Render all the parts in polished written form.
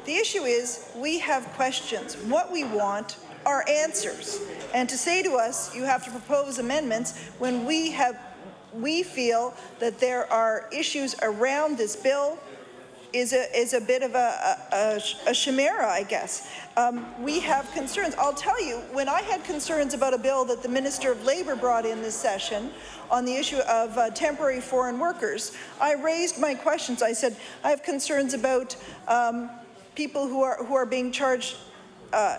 The issue is we have questions. What we want are answers. And to say to us, you have to propose amendments when we feel that there are issues around this bill is a bit of a chimera, I guess. We have concerns. I'll tell you, when I had concerns about a bill that the Minister of Labour brought in this session on the issue of temporary foreign workers, I raised my questions. I said, I have concerns about people who are being charged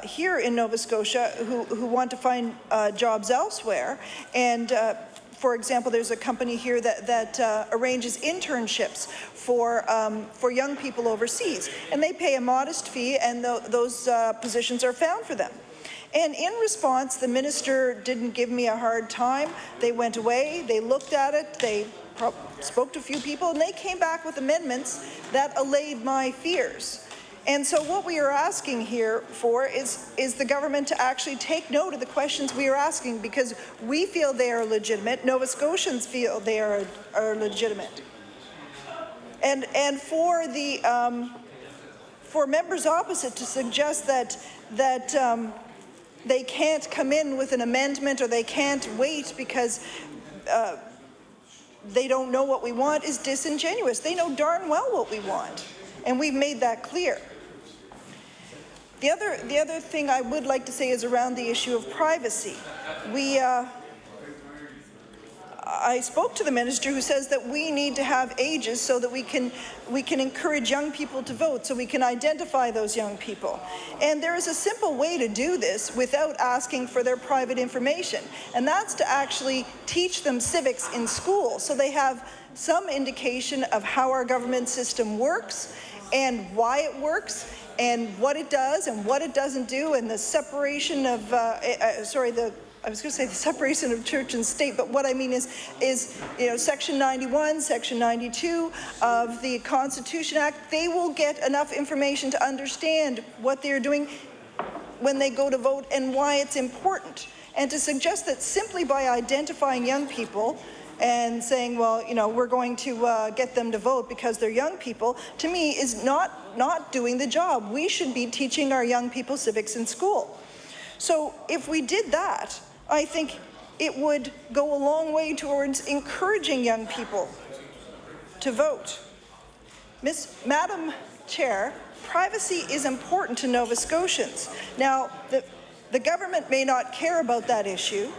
here in Nova Scotia who want to find jobs elsewhere. And for example, there's a company here that arranges internships for young people overseas, and they pay a modest fee, and those positions are found for them. And in response, the minister didn't give me a hard time. They went away, they looked at it, they spoke to a few people, and they came back with amendments that allayed my fears. And so what we are asking here for is the government to actually take note of the questions we are asking, because we feel they are legitimate, Nova Scotians feel they are legitimate. And for the for members opposite to suggest that they can't come in with an amendment or they can't wait because they don't know what we want is disingenuous. They know darn well what we want, and we've made that clear. The other thing I would like to say is around the issue of privacy. I spoke to the minister, who says that we need to have ages so that we can encourage young people to vote, so we can identify those young people. And there is a simple way to do this without asking for their private information, and that's to actually teach them civics in school, so they have some indication of how our government system works and why it works, and what it does and what it doesn't do, and the separation of, I was going to say the separation of church and state, but what I mean is Section 91, Section 92 of the Constitution Act. They will get enough information to understand what they're doing when they go to vote and why it's important. And to suggest that simply by identifying young people and saying, well, we're going to get them to vote because they're young people, to me is not doing the job. We should be teaching our young people civics in school. So if we did that, I think it would go a long way towards encouraging young people to vote. Madam Chair, privacy is important to Nova Scotians. Now, the government may not care about that issue,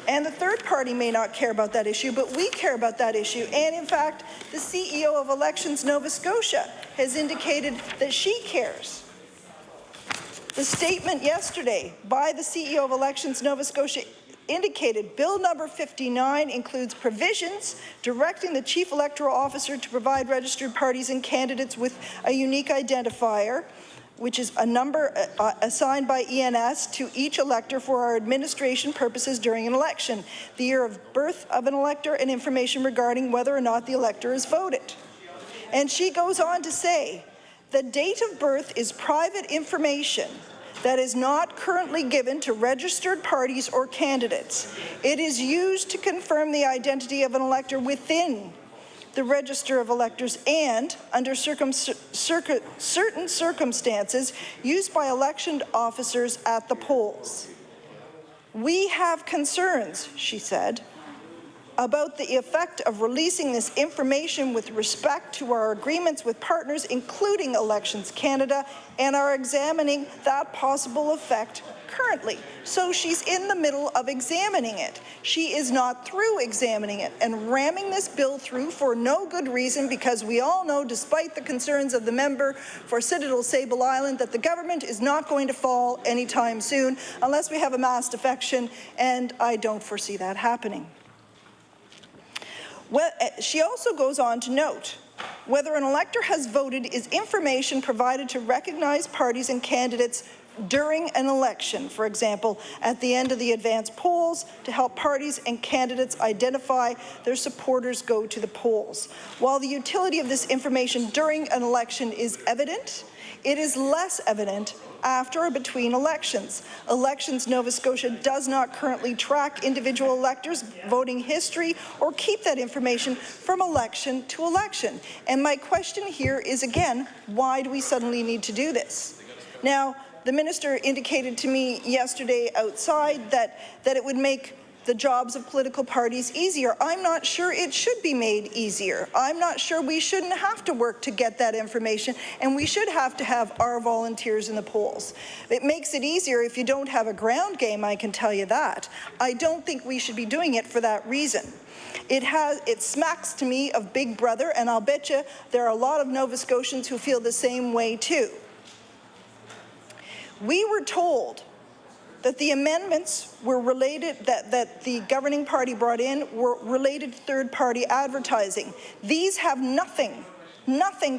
and the third party may not care about that issue, but we care about that issue. And in fact, the CEO of Elections Nova Scotia has indicated that she cares. The statement yesterday by the CEO of Elections Nova Scotia indicated Bill number 59 includes provisions directing the Chief Electoral Officer to provide registered parties and candidates with a unique identifier, which is a number assigned by ENS to each elector for our administration purposes during an election, the year of birth of an elector, and information regarding whether or not the elector is voted. And she goes on to say, the date of birth is private information that is not currently given to registered parties or candidates. It is used to confirm the identity of an elector within the register of electors and, under certain circumstances, used by election officers at the polls. We have concerns, she said, about the effect of releasing this information with respect to our agreements with partners, including Elections Canada, and are examining that possible effect currently. So she's in the middle of examining it. She is not through examining it and ramming this bill through for no good reason, because we all know, despite the concerns of the member for Citadel Sable Island, that the government is not going to fall anytime soon unless we have a mass defection, and I don't foresee that happening. Well, she also goes on to note, whether an elector has voted is information provided to recognized parties and candidates during an election, for example, at the end of the advance polls, to help parties and candidates identify their supporters go to the polls. While the utility of this information during an election is evident, it is less evident after or between elections. Elections Nova Scotia does not currently track individual electors' voting history or keep that information from election to election. And my question here is, again, why do we suddenly need to do this? Now, the minister indicated to me yesterday outside that it would make the jobs of political parties easier. I'm not sure it should be made easier. I'm not sure we shouldn't have to work to get that information, and we should have to have our volunteers in the polls. It makes it easier if you don't have a ground game, I can tell you that. I don't think we should be doing it for that reason. It smacks to me of Big Brother, and I'll bet you there are a lot of Nova Scotians who feel the same way too. We were told that the amendments were related, that the governing party brought in were related to third-party advertising. These have nothing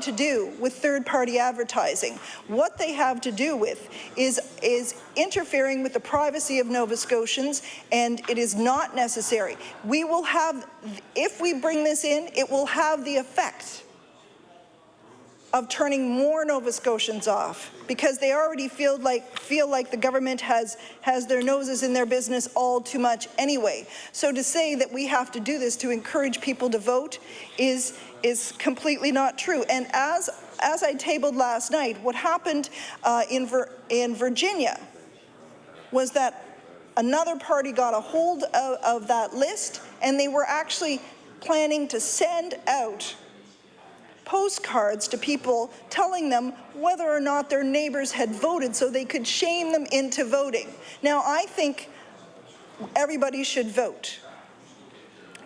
to do with third-party advertising. What they have to do with is interfering with the privacy of Nova Scotians, and it is not necessary. We will have, if we bring this in, it will have the effect of turning more Nova Scotians off, because they already feel like the government has their noses in their business all too much anyway. So to say that we have to do this to encourage people to vote is completely not true. And as I tabled last night, what happened in Virginia was that another party got a hold of that list, and they were actually planning to send out postcards to people telling them whether or not their neighbors had voted so they could shame them into voting. Now, I think everybody should vote.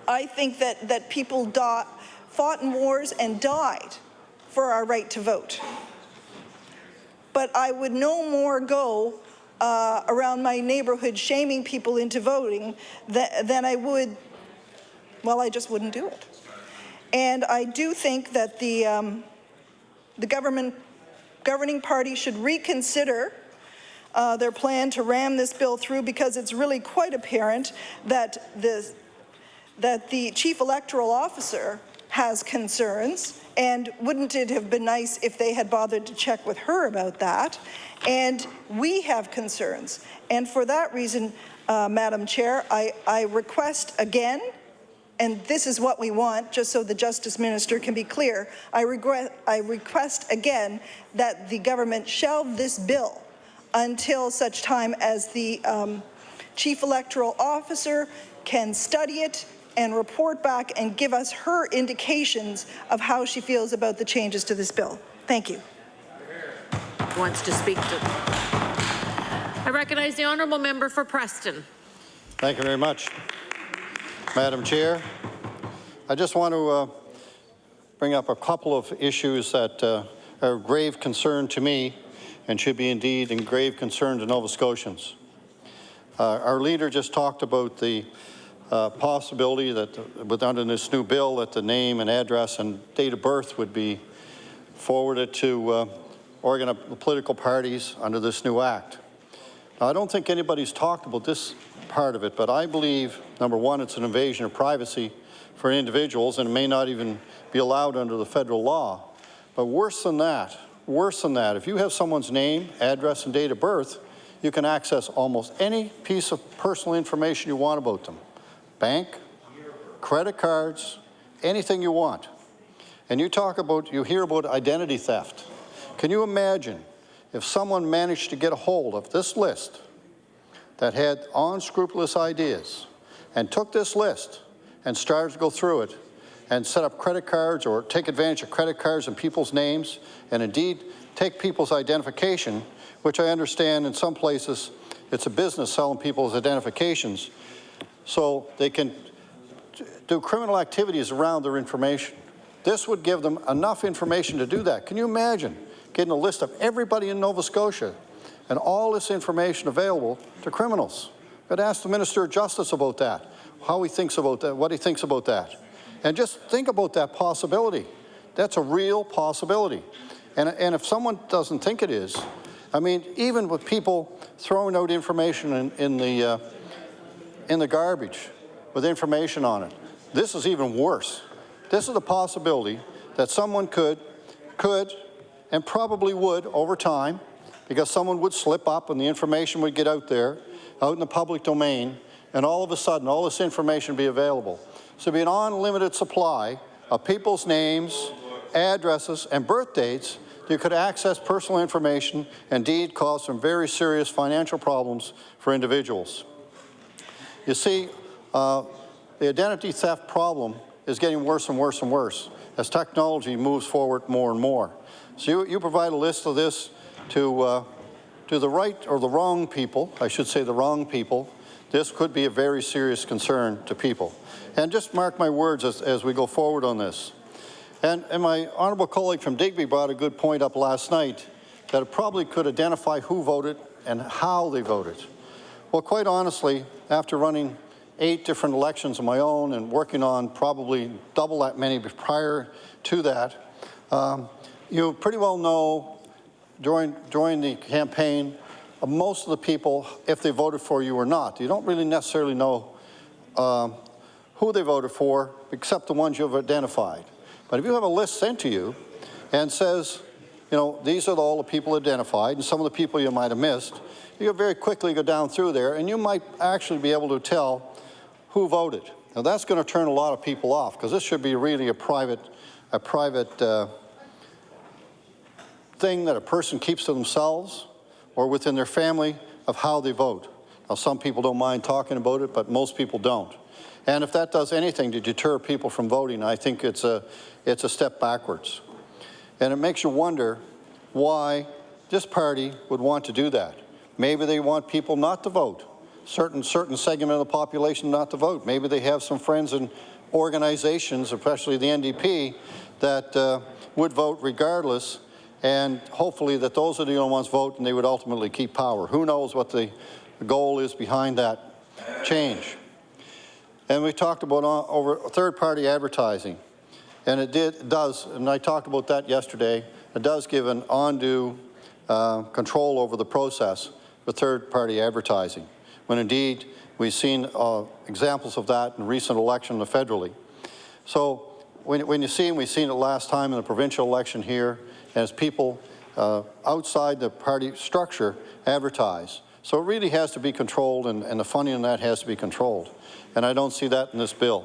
I think that people fought in wars and died for our right to vote. But I would no more go around my neighborhood shaming people into voting than I would, well, I just wouldn't do it. And I do think that the governing party should reconsider their plan to ram this bill through, because it's really quite apparent that the chief electoral officer has concerns, and wouldn't it have been nice if they had bothered to check with her about that? And we have concerns. And for that reason, Madam Chair, I request again, and this is what we want, just so the Justice Minister can be clear, I request again that the government shelve this bill until such time as the Chief Electoral Officer can study it and report back and give us her indications of how she feels about the changes to this bill. Thank you. Wants to speak to. I recognize the honourable member for Preston. Thank you very much, Madam Chair. I just want to bring up a couple of issues that are of grave concern to me and should be indeed in grave concern to Nova Scotians. Our leader just talked about the possibility that under this new bill that the name and address and date of birth would be forwarded to political parties under this new act. Now, I don't think anybody's talked about this part of it, but I believe, number one, it's an invasion of privacy for individuals, and it may not even be allowed under the federal law. But worse than that, if you have someone's name, address, and date of birth, you can access almost any piece of personal information you want about them. Bank, credit cards, anything you want. And you hear about identity theft. Can you imagine if someone managed to get a hold of this list that had unscrupulous ideas and took this list and started to go through it and set up credit cards or take advantage of credit cards and people's names and indeed take people's identification, which I understand in some places it's a business selling people's identifications, so they can do criminal activities around their information. This would give them enough information to do that. Can you imagine getting a list of everybody in Nova Scotia and all this information available to criminals? I'd ask the Minister of Justice about that, how he thinks about that, what he thinks about that. And just think about that possibility. That's a real possibility. And if someone doesn't think it is, I mean, even with people throwing out information in the garbage with information on it, this is even worse. This is a possibility that someone could and probably would over time, because someone would slip up and the information would get out there, out in the public domain, and all of a sudden all this information would be available. So it'd be an unlimited supply of people's names, addresses, and birth dates. You could access personal information and indeed cause some very serious financial problems for individuals. You see, the identity theft problem is getting worse and worse and worse as technology moves forward more and more. So you provide a list of this to the right or the wrong people, I should say the wrong people. This could be a very serious concern to people. And just mark my words as we go forward on this. And my honourable colleague from Digby brought a good point up last night that it probably could identify who voted and how they voted. Well, quite honestly, after running 8 different elections of my own and working on probably double that many prior to that, you pretty well know during the campaign most of the people, if they voted for you or not. You don't really necessarily know who they voted for except the ones you've identified. But if you have a list sent to you and says, you know, these are all the people identified and some of the people you might have missed, you can very quickly go down through there and you might actually be able to tell who voted. Now that's going to turn a lot of people off because this should be really a private thing that a person keeps to themselves or within their family of how they vote. Now some people don't mind talking about it, but most people don't. And if that does anything to deter people from voting, I think it's a step backwards. And it makes you wonder why this party would want to do that. Maybe they want people not to vote, certain segment of the population not to vote. Maybe they have some friends in organizations, especially the NDP, that would vote regardless, and hopefully that those are the only ones vote and they would ultimately keep power. Who knows what the goal is behind that change. And we talked about over third-party advertising, and it does, and I talked about that yesterday, it does give an undue control over the process with third-party advertising, when indeed we've seen examples of that in recent election federally. So when you see, and we've seen it last time in the provincial election here, as people outside the party structure advertise. So it really has to be controlled, and the funding in that has to be controlled. And I don't see that in this bill.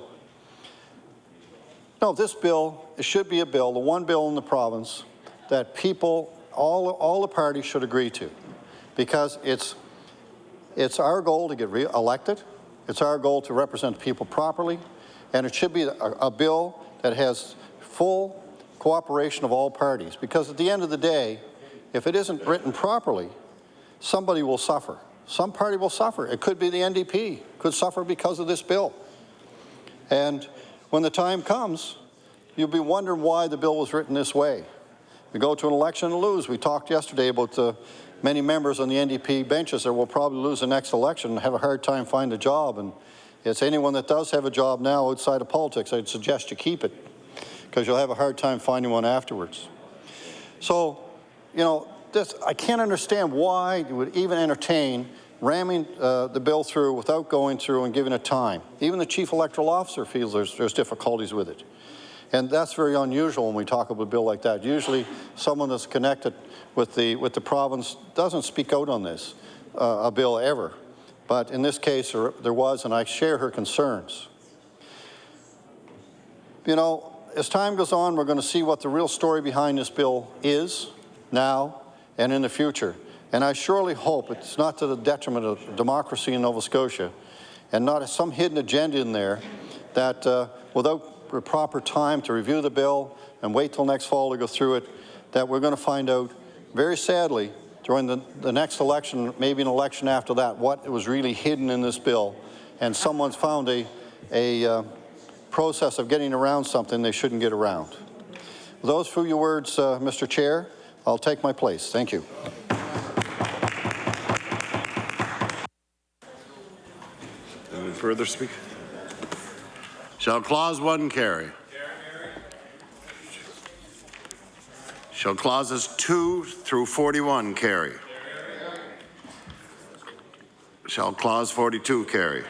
No, this bill, it should be a bill, the one bill in the province, that people, all the parties should agree to. Because it's our goal to get elected, it's our goal to represent people properly, and it should be a bill that has full cooperation of all parties. Because at the end of the day, if it isn't written properly, somebody will suffer. Some party will suffer. It could be the NDP, could suffer because of this bill. And when the time comes, you'll be wondering why the bill was written this way. We go to an election and lose. We talked yesterday about the many members on the NDP benches that will probably lose the next election and have a hard time finding a job. And it's anyone that does have a job now outside of politics, I'd suggest you keep it, because you'll have a hard time finding one afterwards. So, you know, I can't understand why you would even entertain ramming the bill through without going through and giving it time. Even the chief electoral officer feels there's difficulties with it. And that's very unusual when we talk about a bill like that. Usually someone that's connected with the province doesn't speak out on this, a bill ever. But in this case, there was, and I share her concerns. You know, as time goes on, we're going to see what the real story behind this bill is now and in the future. And I surely hope it's not to the detriment of democracy in Nova Scotia and not some hidden agenda in there that without the proper time to review the bill and wait till next fall to go through it, that we're going to find out, very sadly, during the next election, maybe an election after that, what was really hidden in this bill. And someone's found a process of getting around something they shouldn't get around. With those few words, Mr. Chair, I'll take my place. Thank you. Any further speak? Shall clause 1 carry? Shall clauses 2 through 41 carry? Shall Clause 42 carry?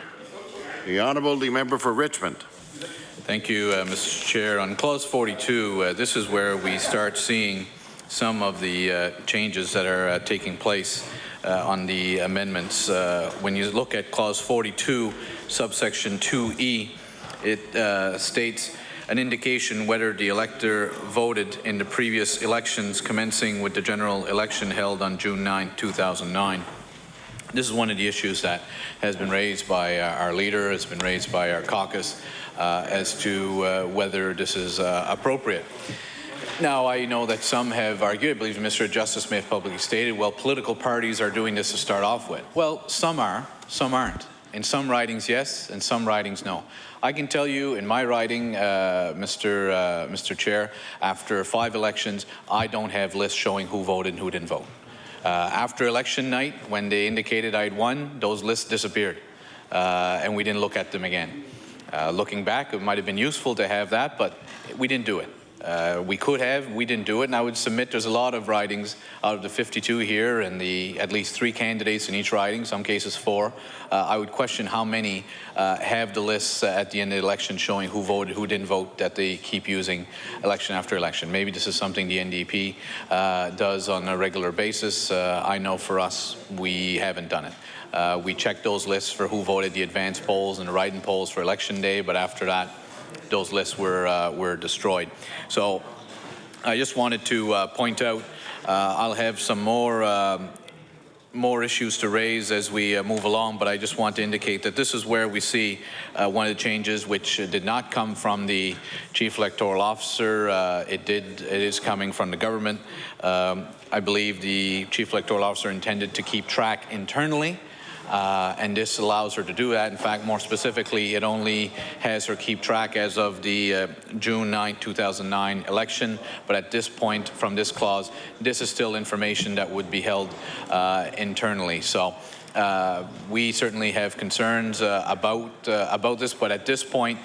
The Honourable, the member for Richmond. Thank you, Mr. Chair. On Clause 42, this is where we start seeing some of the changes that are taking place on the amendments. When you look at Clause 42, subsection 2E, it states an indication whether the elector voted in the previous elections commencing with the general election held on June 9, 2009. This is one of the issues that has been raised by our leader, has been raised by our caucus as to whether this is appropriate. Now, I know that some have argued, I believe Mr. Justice may have publicly stated, well, political parties are doing this to start off with. Well, some are, some aren't. In some ridings, yes, and some ridings, no. I can tell you in my riding, Mr. Chair, after 5 elections, I don't have lists showing who voted and who didn't vote. After election night, when they indicated I'd won, those lists disappeared, and we didn't look at them again. Looking back, it might have been useful to have that, but we didn't do it. We could have, we didn't do it, and I would submit there's a lot of ridings out of the 52 here and the at least 3 candidates in each riding, some cases 4. I would question how many have the lists at the end of the election showing who voted, who didn't vote, that they keep using election after election. Maybe this is something the NDP does on a regular basis. I know for us, we haven't done it. We checked those lists for who voted the advance polls and the write-in polls for election day, but after that, those lists were destroyed. So I just wanted to point out, I'll have some more issues to raise as we move along, but I just want to indicate that this is where we see one of the changes which did not come from the Chief Electoral Officer. It is coming from the government. I believe the Chief Electoral Officer intended to keep track internally, and this allows her to do that. In fact, more specifically, it only has her keep track as of the June 9, 2009 election. But at this point, from this clause, this is still information that would be held internally. So we certainly have concerns about this, but at this point,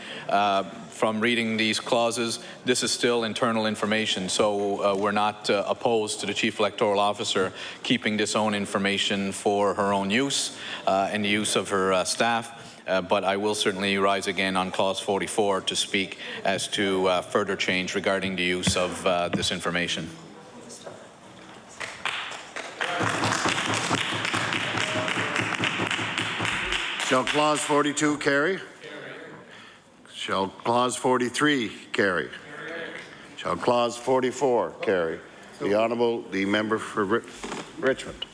from reading these clauses, this is still internal information, so we're not opposed to the Chief Electoral Officer keeping this own information for her own use and the use of her staff. But I will certainly rise again on Clause 44 to speak as to further change regarding the use of this information. Shall Clause 42 carry? Shall Clause 43 carry? Shall Clause 44 carry? The Honourable, the member for Richmond.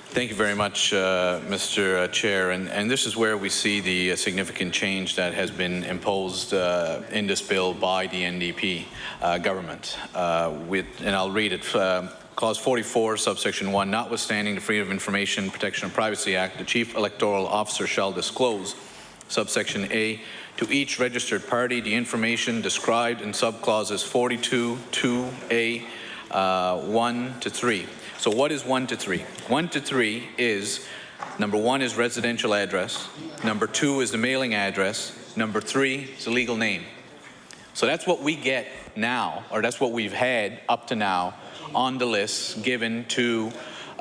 Thank you very much, Mr. Chair. And this is where we see the significant change that has been imposed in this bill by the NDP government. And I'll read it. Clause 44, subsection 1, notwithstanding the Freedom of Information Protection of Privacy Act, the Chief Electoral Officer shall disclose, subsection A, to each registered party the information described in subclauses 42, 2A, 1 to 3. So what is 1 to 3? 1 to 3 is, number 1 is residential address, number 2 is the mailing address, number 3 is the legal name. So that's what we get now, or that's what we've had up to now on the lists given to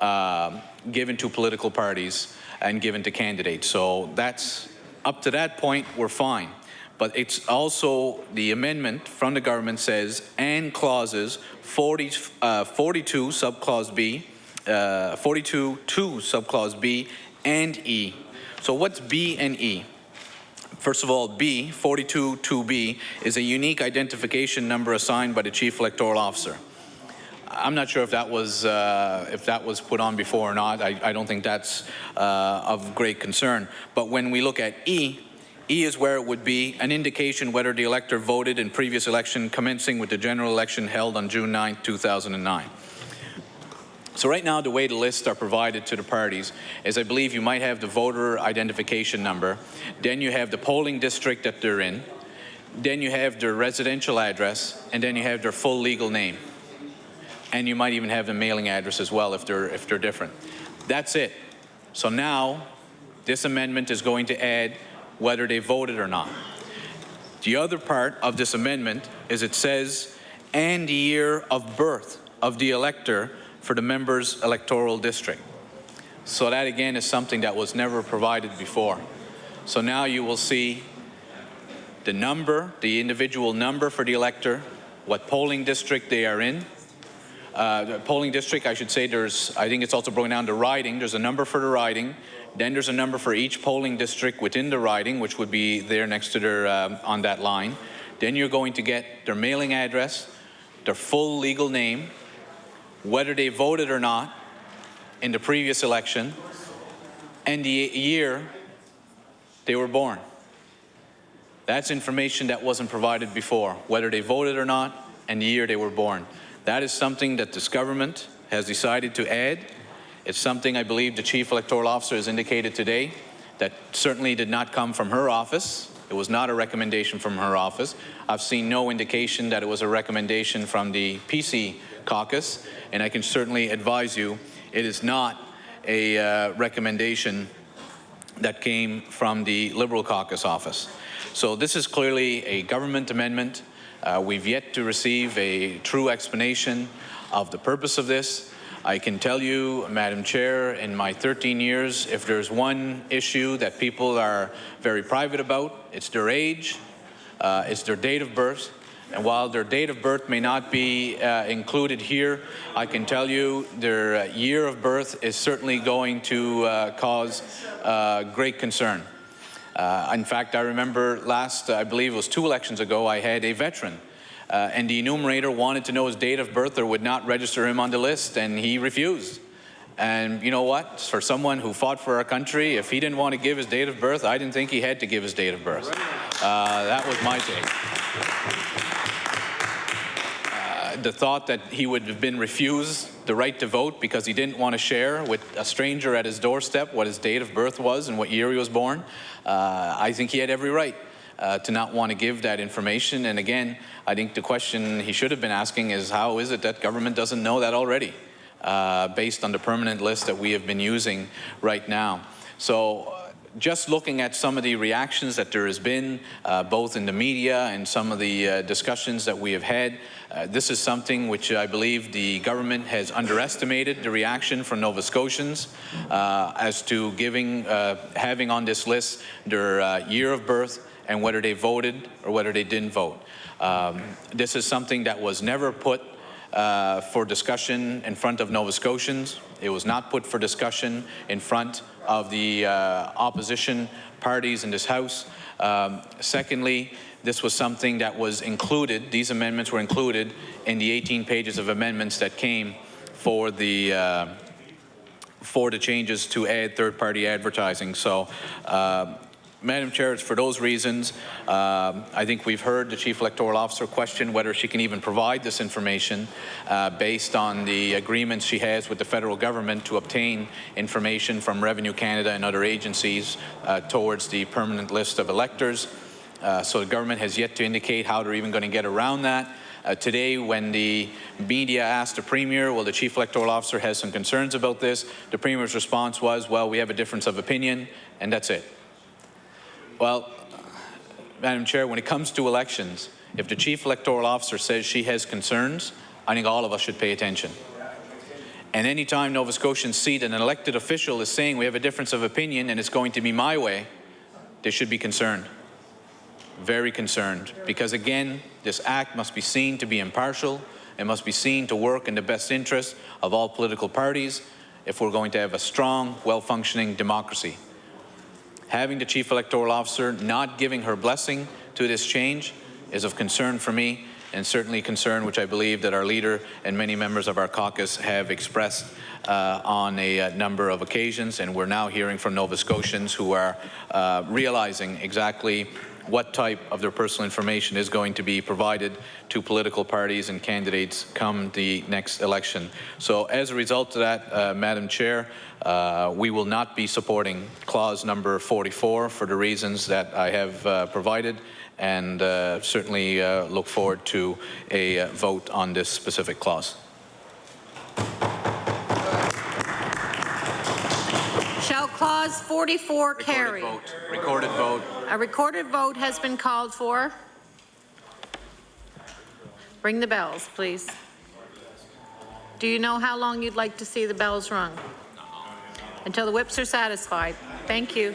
political parties and given to candidates. So that's up to that point, we're fine. But it's also the amendment from the government says, and clauses 42 subclause B, 42 2 subclause B and E. So what's B and E? First of all, B, 42 2B, is a unique identification number assigned by the Chief Electoral Officer. I'm not sure if that was put on before or not. I don't think that's of great concern. But when we look at E, E is where it would be an indication whether the elector voted in previous election commencing with the general election held on June 9, 2009. So right now, the way the lists are provided to the parties is I believe you might have the voter identification number, then you have the polling district that they're in, then you have their residential address, and then you have their full legal name. And you might even have the mailing address as well if they're different. That's it. So now, this amendment is going to add whether they voted or not. The other part of this amendment is it says, and the year of birth of the elector for the member's electoral district. So that again is something that was never provided before. So now you will see the number, the individual number for the elector, what polling district they are in. The polling district, I should say, I think it's also broken down to riding. There's a number for the riding. Then there's a number for each polling district within the riding, which would be there next to their, on that line. Then you're going to get their mailing address, their full legal name, whether they voted or not in the previous election, and the year they were born. That's information that wasn't provided before, whether they voted or not and the year they were born. That is something that this government has decided to add. It's something I believe the Chief Electoral Officer has indicated today that certainly did not come from her office. It was not a recommendation from her office. I've seen no indication that it was a recommendation from the PC caucus, and I can certainly advise you it is not a recommendation that came from the Liberal caucus office. So this is clearly a government amendment. We've yet to receive a true explanation of the purpose of this. I can tell you, Madam Chair, in my 13 years, if there's one issue that people are very private about, it's their age, it's their date of birth. And while their date of birth may not be included here, I can tell you their year of birth is certainly going to cause great concern. In fact, I remember last, I believe it was 2 elections ago, I had a veteran and the enumerator wanted to know his date of birth or would not register him on the list, and he refused. And you know what? For someone who fought for our country, if he didn't want to give his date of birth, I didn't think he had to give his date of birth. That was my take. The thought that he would have been refused the right to vote because he didn't want to share with a stranger at his doorstep what his date of birth was and what year he was born, I think he had every right to not want to give that information. And again, I think the question he should have been asking is, how is it that government doesn't know that already, based on the permanent list that we have been using right now? So just looking at some of the reactions that there has been, both in the media and some of the discussions that we have had, this is something which I believe the government has underestimated the reaction from Nova Scotians as to having on this list their year of birth and whether they voted or whether they didn't vote. This is something that was never put for discussion in front of Nova Scotians. It was not put for discussion in front of the opposition parties in this House. Secondly, this was something that was included, these amendments were included in the 18 pages of amendments that came for the changes to add third-party advertising. So, Madam Chair, it's for those reasons. I think we've heard the Chief Electoral Officer question whether she can even provide this information based on the agreements she has with the federal government to obtain information from Revenue Canada and other agencies towards the permanent list of electors. So the government has yet to indicate how they're even going to get around that. Today, when the media asked the Premier, well, the Chief Electoral Officer has some concerns about this, the Premier's response was, well, we have a difference of opinion, and that's it. Well, Madam Chair, when it comes to elections, if the Chief Electoral Officer says she has concerns, I think all of us should pay attention. And any time Nova Scotians see that an elected official is saying we have a difference of opinion and it's going to be my way, they should be concerned. Very concerned. Because again, this act must be seen to be impartial. It must be seen to work in the best interest of all political parties if we're going to have a strong, well-functioning democracy. Having the Chief Electoral Officer not giving her blessing to this change is of concern for me, and certainly concern which I believe that our leader and many members of our caucus have expressed on a number of occasions. And we're now hearing from Nova Scotians who are realizing exactly what type of their personal information is going to be provided to political parties and candidates come the next election. So as a result of that, Madam Chair, we will not be supporting clause number 44 for the reasons that I have provided, and certainly look forward to a vote on this specific clause. Shall clause 44 carry? Recorded vote. A recorded vote has been called for. Ring the bells, please. Do you know how long you'd like to see the bells rung? until the whips are satisfied. Thank you.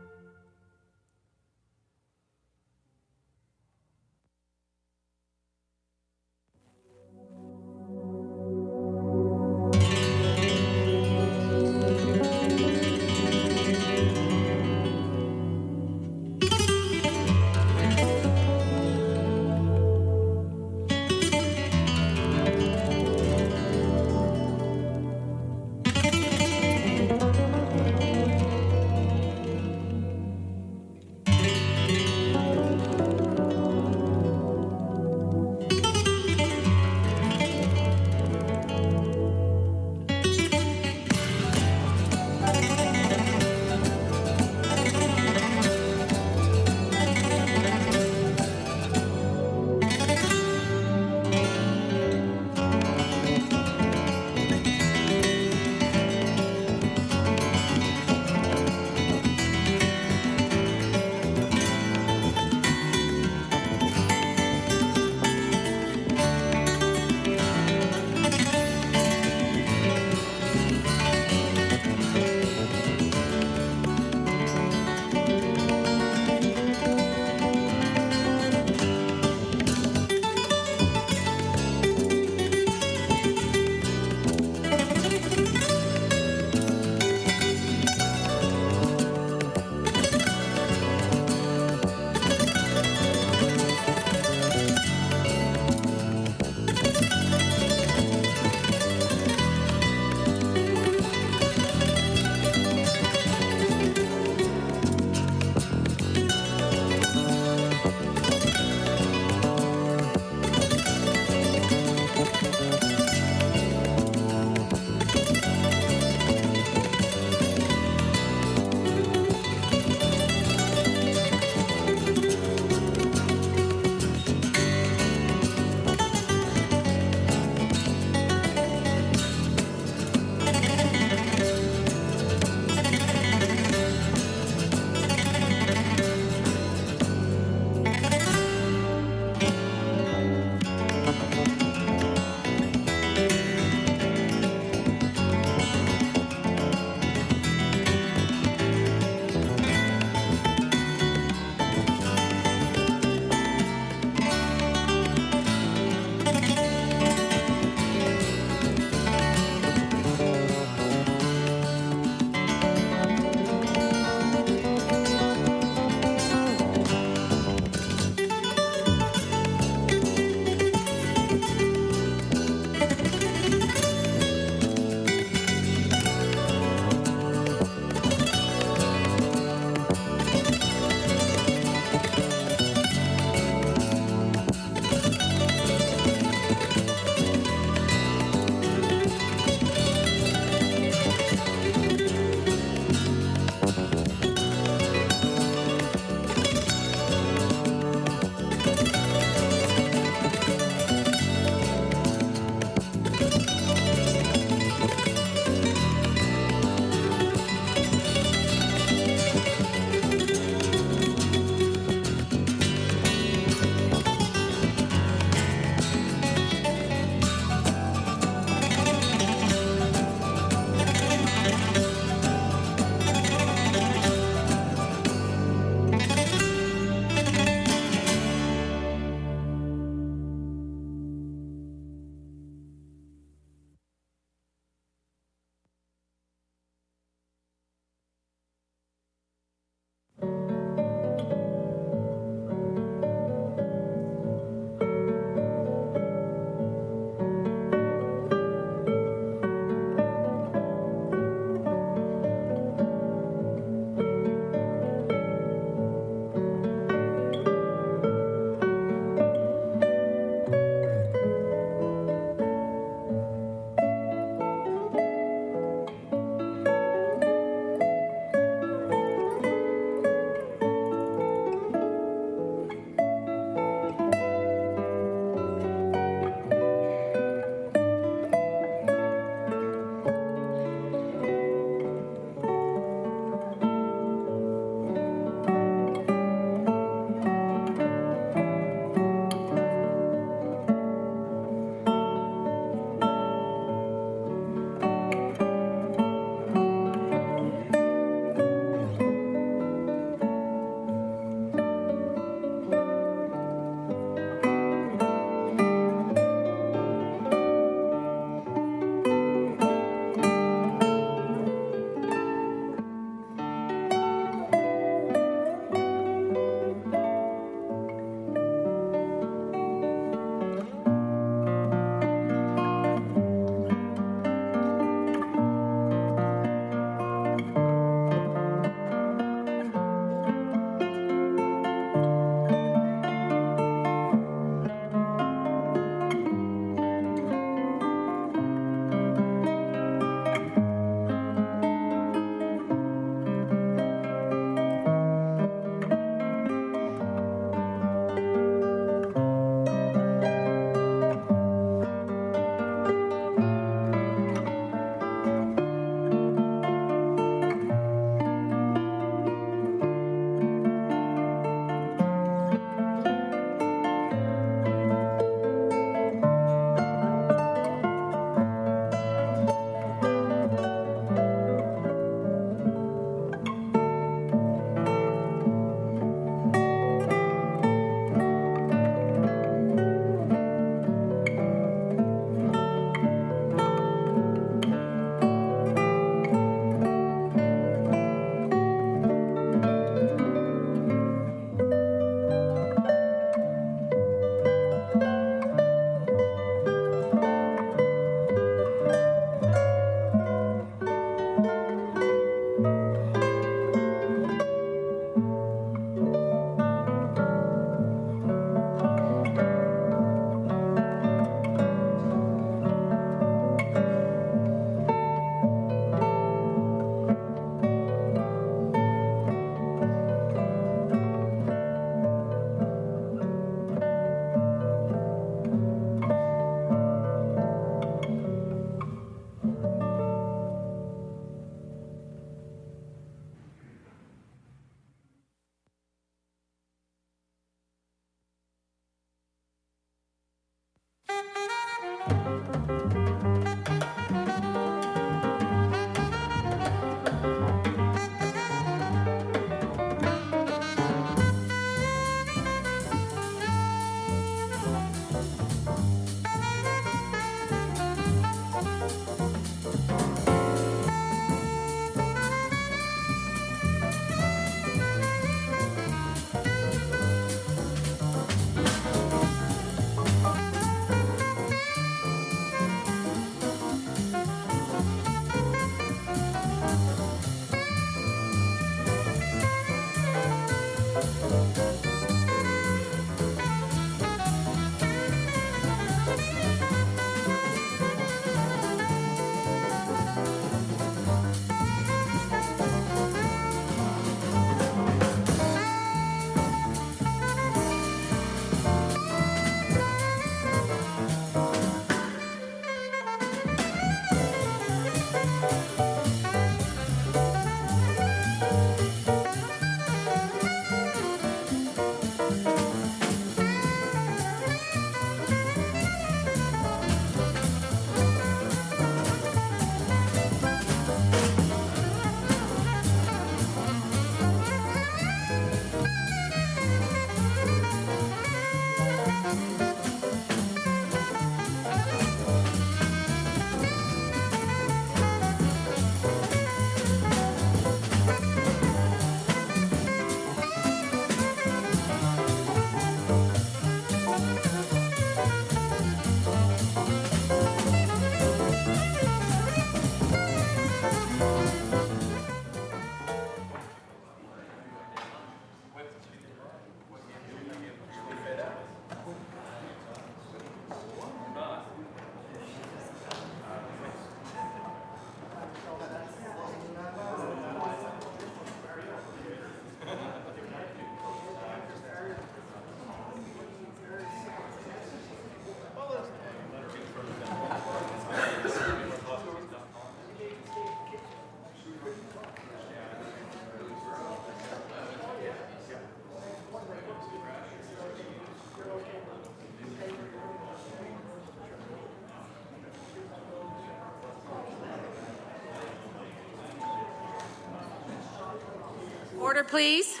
Order, please.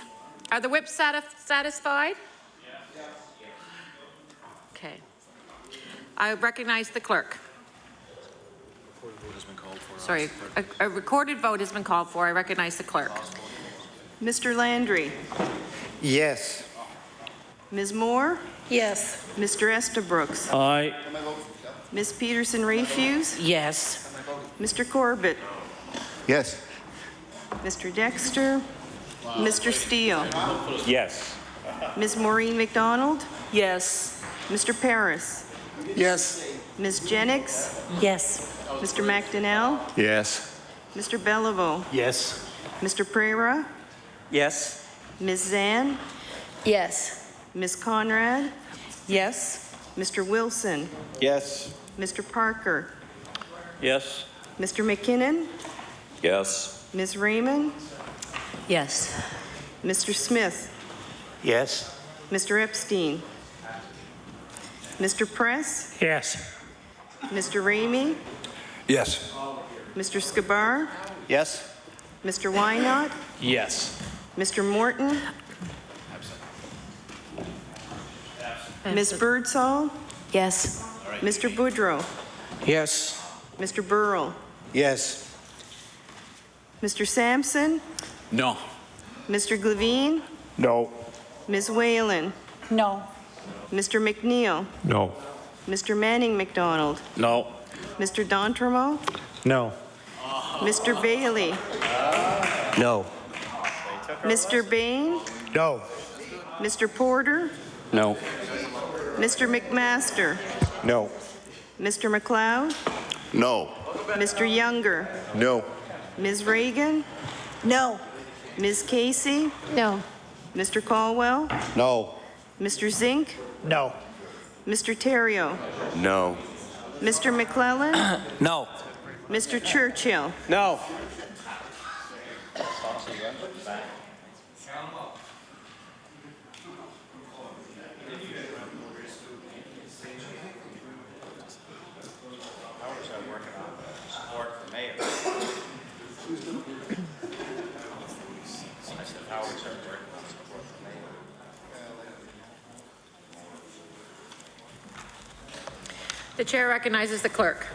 Are the whips satisfied? Okay. I recognize the clerk. Sorry, a recorded vote has been called for. I recognize the clerk. Mr. Landry. Yes. Ms. Moore. Yes. Mr. Estabrooks. Aye. Ms. Peterson-Refuse. Yes. Mr. Corbett. Yes. Mr. Dexter. Mr. Steele. Yes. Ms. Maureen McDonald. Yes. Mr. Paris. Yes. Ms. Jennings. Yes. Mr. McDonnell. Yes. Mr. Beliveau. Yes. Mr. Prera. Yes. Ms. Zan. Yes. Ms. Conrad. Yes. Mr. Wilson. Yes. Mr. Parker. Yes. Mr. McKinnon. Yes. Ms. Raymond. Yes. Mr. Smith. Yes. Mr. Epstein. Mr. Press. Yes. Mr. Ramey. Yes. Mr. Skabar. Yes. Mr. Wynot. Yes. Mr. Morton. Ms. Birdsall. Yes. Mr. Boudreau. Yes. Mr. Burrell. Yes. Mr. Sampson. No. Mr. Glavine. No. Ms. Whalen. No. Mr. McNeil. No. Mr. Manning McDonald. No. Mr. Dontremo. No. Mr. Bailey. No. Mr. Bain. No. Mr. Porter. No. Mr. McMaster. No. Mr. McLeod. No. Mr. Younger. No. Ms. Reagan. No. Ms. Casey. No. Mr. Caldwell. No. Mr. Zink. No. Mr. Terrio. No. Mr. McClellan. No. Mr. Churchill. No. The chair recognizes the clerk.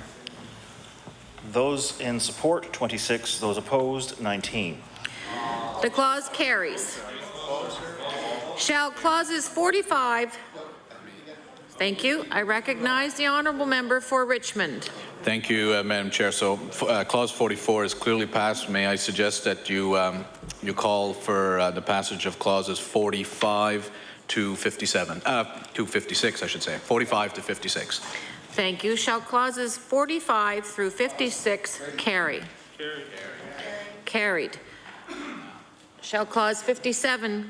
Those in support, 26. Those opposed, 19. The clause carries. Shall clauses 45... Thank you. I recognize the honourable member for Richmond. Thank you, Madam Chair. So clause 44 is clearly passed. May I suggest that you call for the passage of clauses 45 to 57, to 56, I should say, 45 to 56. Thank you. Shall clauses 45 through 56 carry? Carried. Shall clause 57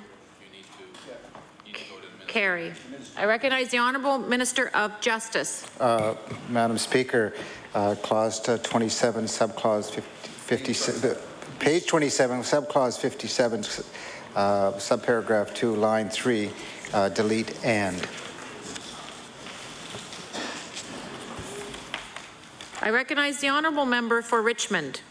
carry? I recognize the Honourable Minister of Justice. Madam Speaker, clause 27, subclause 57, page 27, subclause 57, subparagraph 2, line 3, delete and. I recognize the Honourable Member for Richmond.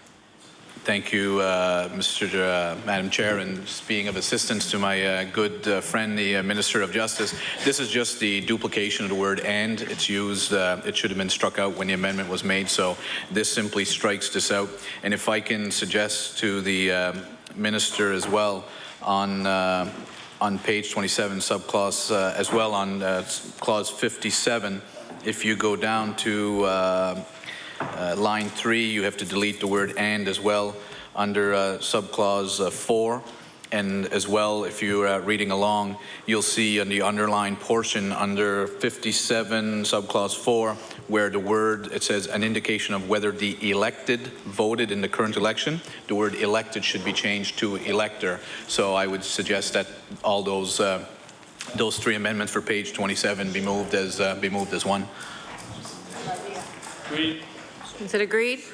Thank you, Madam Chair, and just being of assistance to my good friend, the Minister of Justice. This is just the duplication of the word "and." It's used. It should have been struck out when the amendment was made. So this simply strikes this out. And if I can suggest to the Minister as well on on page 27, subclause, as well on clause 57. If you go down to line 3, you have to delete the word "and" as well under subclause 4. And as well, if you're reading along, you'll see in the underlined portion under 57, subclause 4, where the word, it says an indication of whether the elected voted in the current election. The word elected should be changed to elector. So I would suggest that all those 3 amendments for page 27 be moved as one. Agreed. Is it agreed?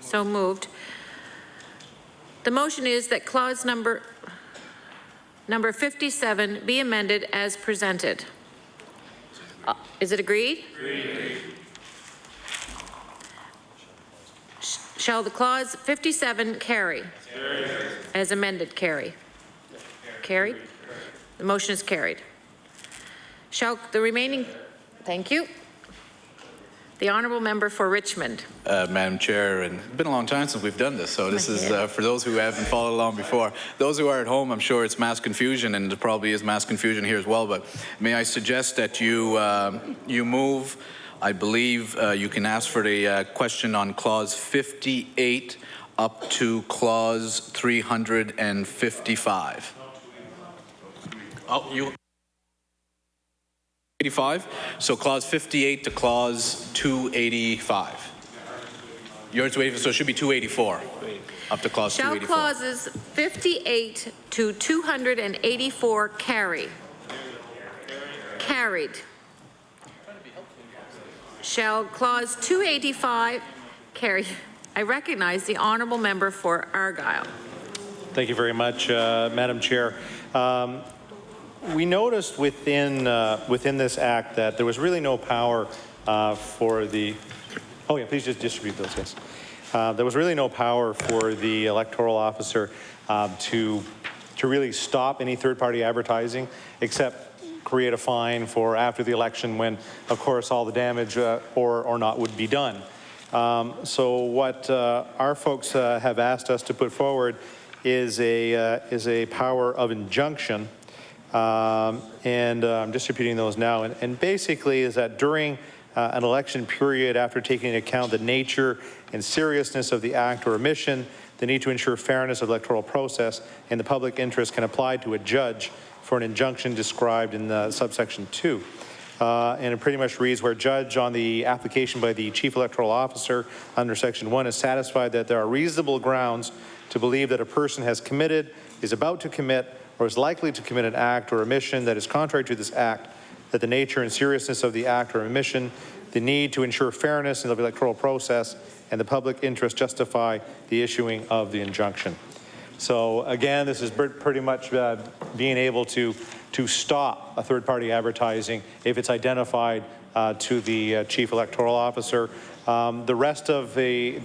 So moved. The motion is that clause number 57 be amended as presented. Is it agreed? Agreed. Shall the clause 57 carry? Carried. As amended, carry? Carried. The motion is carried. Shall the remaining, thank you. The honourable member for Richmond. Madam Chair, and it's been a long time since we've done this, so this is for those who haven't followed along before. Those who are at home, I'm sure it's mass confusion, and there probably is mass confusion here as well, but may I suggest that you move, I believe you can ask for the question on clause 58 up to clause 355. Oh, you... 85, so clause 58 to clause 285. Yours 285, so it should be 284 up to clause 284. Shall clauses 58 to 284 carry? Carried. Shall clause 285 carry? I recognize the honourable member for Argyle. Thank you very much, Madam Chair. We noticed within this act that there was really no power for the. Oh yeah, please just distribute those. Yes, there was really no power for the electoral officer to really stop any third-party advertising, except create a fine for after the election, when, of course, all the damage or not would be done. So what our folks have asked us to put forward is a power of injunction. And I'm just repeating those now. And basically is that during an election period, after taking into account the nature and seriousness of the act or omission, the need to ensure fairness of the electoral process and the public interest can apply to a judge for an injunction described in subsection 2. And it pretty much reads, where judge on the application by the chief electoral officer under section 1 is satisfied that there are reasonable grounds to believe that a person has committed, is about to commit, or is likely to commit an act or omission that is contrary to this act, that the nature and seriousness of the act or omission, the need to ensure fairness in the electoral process, and the public interest justify the issuing of the injunction. So again, this is pretty much being able to stop a third-party advertising if it's identified to the chief electoral officer. The rest of the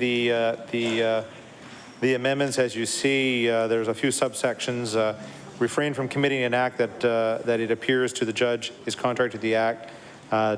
amendments, as you see, there's a few subsections. Refrain from committing an act that it appears to the judge is contrary to the act.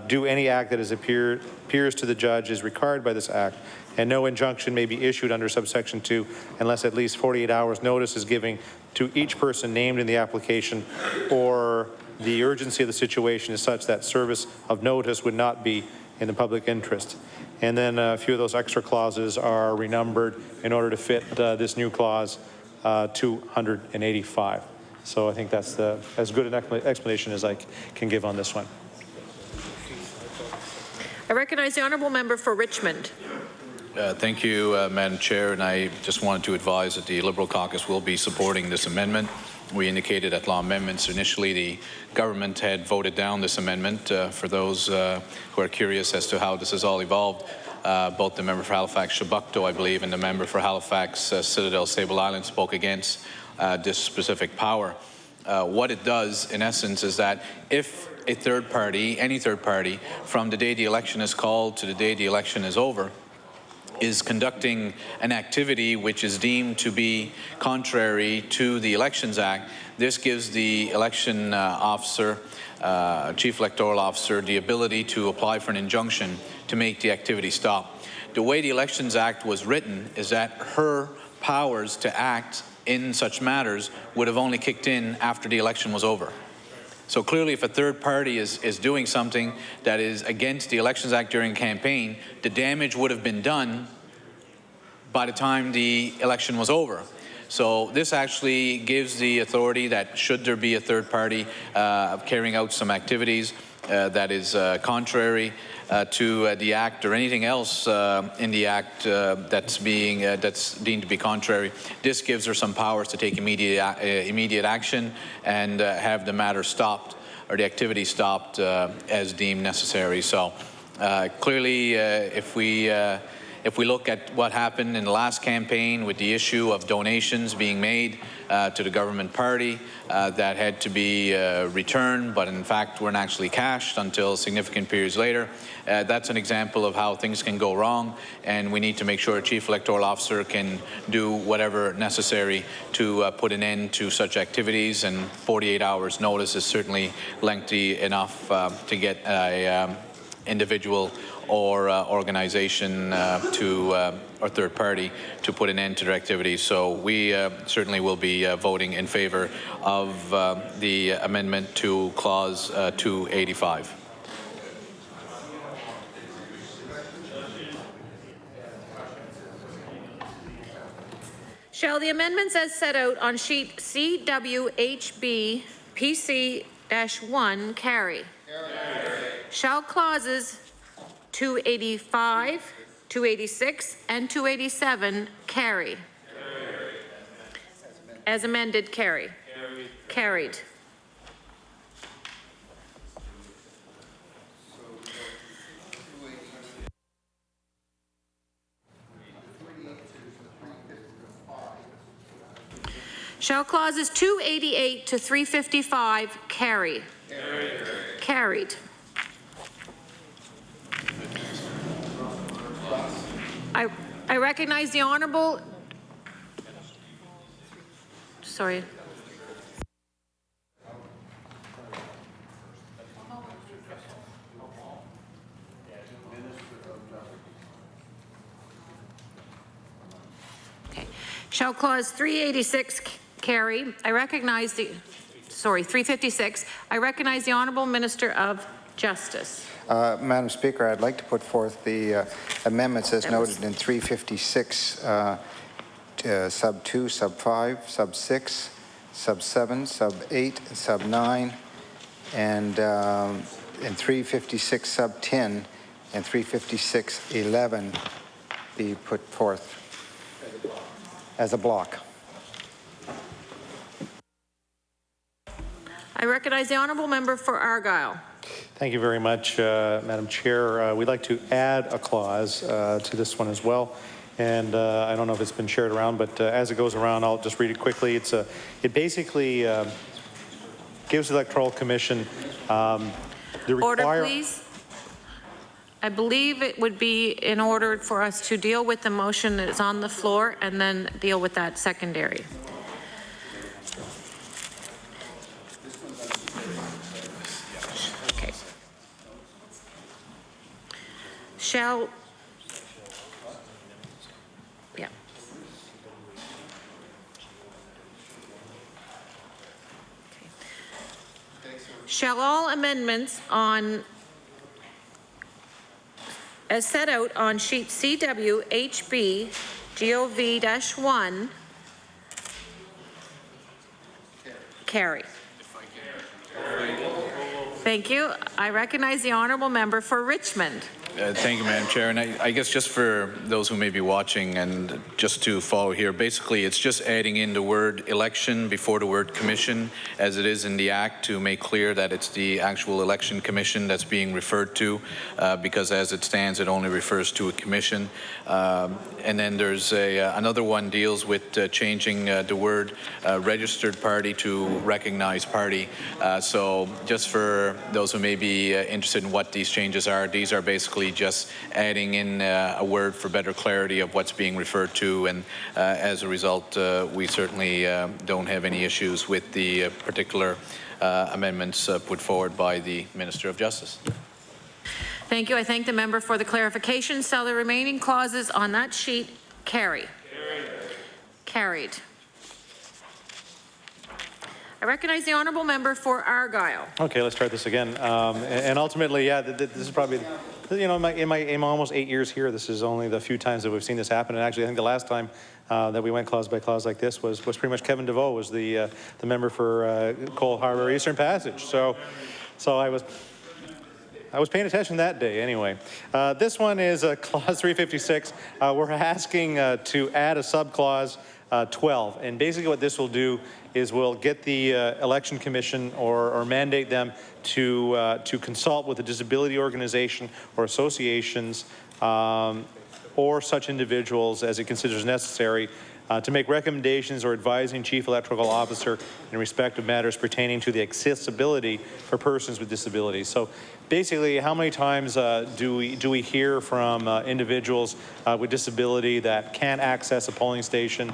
Do any act that appears to the judge is required by this act, and no injunction may be issued under subsection 2 unless at least 48 hours notice is given to each person named in the application, or the urgency of the situation is such that service of notice would not be in the public interest. And then a few of those extra clauses are renumbered in order to fit this new clause 285. So I think that's as good an explanation as I can give on this one. I recognize the honourable member for Richmond. Thank you, Madam Chair, and I just wanted to advise that the Liberal caucus will be supporting this amendment. We indicated at law amendments initially the government had voted down this amendment. For those who are curious as to how this has all evolved, both the member for Halifax Shabukto, I believe, and the member for Halifax Citadel Sable Island spoke against this specific power. What it does, in essence, is that if a third party, any third party, from the day the election is called to the day the election is over, is conducting an activity which is deemed to be contrary to the Elections Act, this gives the election officer, chief electoral officer, the ability to apply for an injunction to make the activity stop. The way the Elections Act was written is that her powers to act in such matters would have only kicked in after the election was over. So clearly, if a third party is doing something that is against the Elections Act during campaign, the damage would have been done by the time the election was over. So this actually gives the authority that should there be a third party carrying out some activities that is contrary to the Act or anything else in the Act that's deemed to be contrary, this gives her some powers to take immediate action and have the matter stopped or the activity stopped as deemed necessary. So clearly, if we look at what happened in the last campaign with the issue of donations being made to the government party that had to be returned, but in fact weren't actually cashed until significant periods later, that's an example of how things can go wrong, and we need to make sure a chief electoral officer can do whatever necessary to put an end to such activities, and 48 hours notice is certainly lengthy enough to get an individual or organization or third party to put an end to their activities. So we certainly will be voting in favor of the amendment to Clause 285. Shall the amendments as set out on sheet CWHB PC-1 carry? Shall clauses 285, 286, and 287 carry? As amended, carry. Carried. Shall clauses 288 to 355 carry? Carried. I recognize the Honourable. Sorry. Okay. Shall clause 386 carry? I recognize the, sorry, 356. I recognize the Honourable Minister of Justice. Madam Speaker, I'd like to put forth the amendments as noted in 356 sub 2, sub 5, sub 6, sub 7, sub 8, sub 9, and in 356 sub 10 and 356 11 be put forth as a block. I recognize the Honourable Member for Argyle. Thank you very much, Madam Chair. We'd like to add a clause to this one as well. And I don't know if it's been shared around, but as it goes around, I'll just read it quickly. It basically gives the Electoral Commission the Order, please. I believe it would be in order for us to deal with the motion that is on the floor and then deal with that secondary. Okay. Shall, yeah. Okay. Shall all amendments on as set out on sheet CWHB GOV-1 carry? Thank you. I recognize the Honourable Member for Richmond. Thank you, Madam Chair. And I guess just for those who may be watching and just to follow here, basically it's just adding in the word election before the word commission as it is in the Act to make clear that it's the actual election commission that's being referred to because as it stands it only refers to a commission. And then there's another one deals with changing the word registered party to recognized party. So just for those who may be interested in what these changes are, these are basically just adding in a word for better clarity of what's being referred to, and as a result we certainly don't have any issues with the particular amendments put forward by the Minister of Justice. Thank you. I thank the member for the clarification. Shall the remaining clauses on that sheet carry? Carried. I recognize the honourable member for Argyle. Okay, let's try this again. And ultimately, yeah, this is probably, you know, in my almost 8 years here, this is only the few times that we've seen this happen. And actually, I think the last time that we went clause by clause like this was pretty much Kevin DeVoe was the member for Cole Harbour Eastern Passage. So I was paying attention that day anyway. This one is clause 356. We're asking to add a subclause 12. And basically what this will do is we'll get the election commission or mandate them to consult with a disability organization or associations or such individuals as it considers necessary to make recommendations or advising Chief Electoral Officer in respect of matters pertaining to the accessibility for persons with disabilities. So basically, how many times do we hear from individuals with disability that can't access a polling station,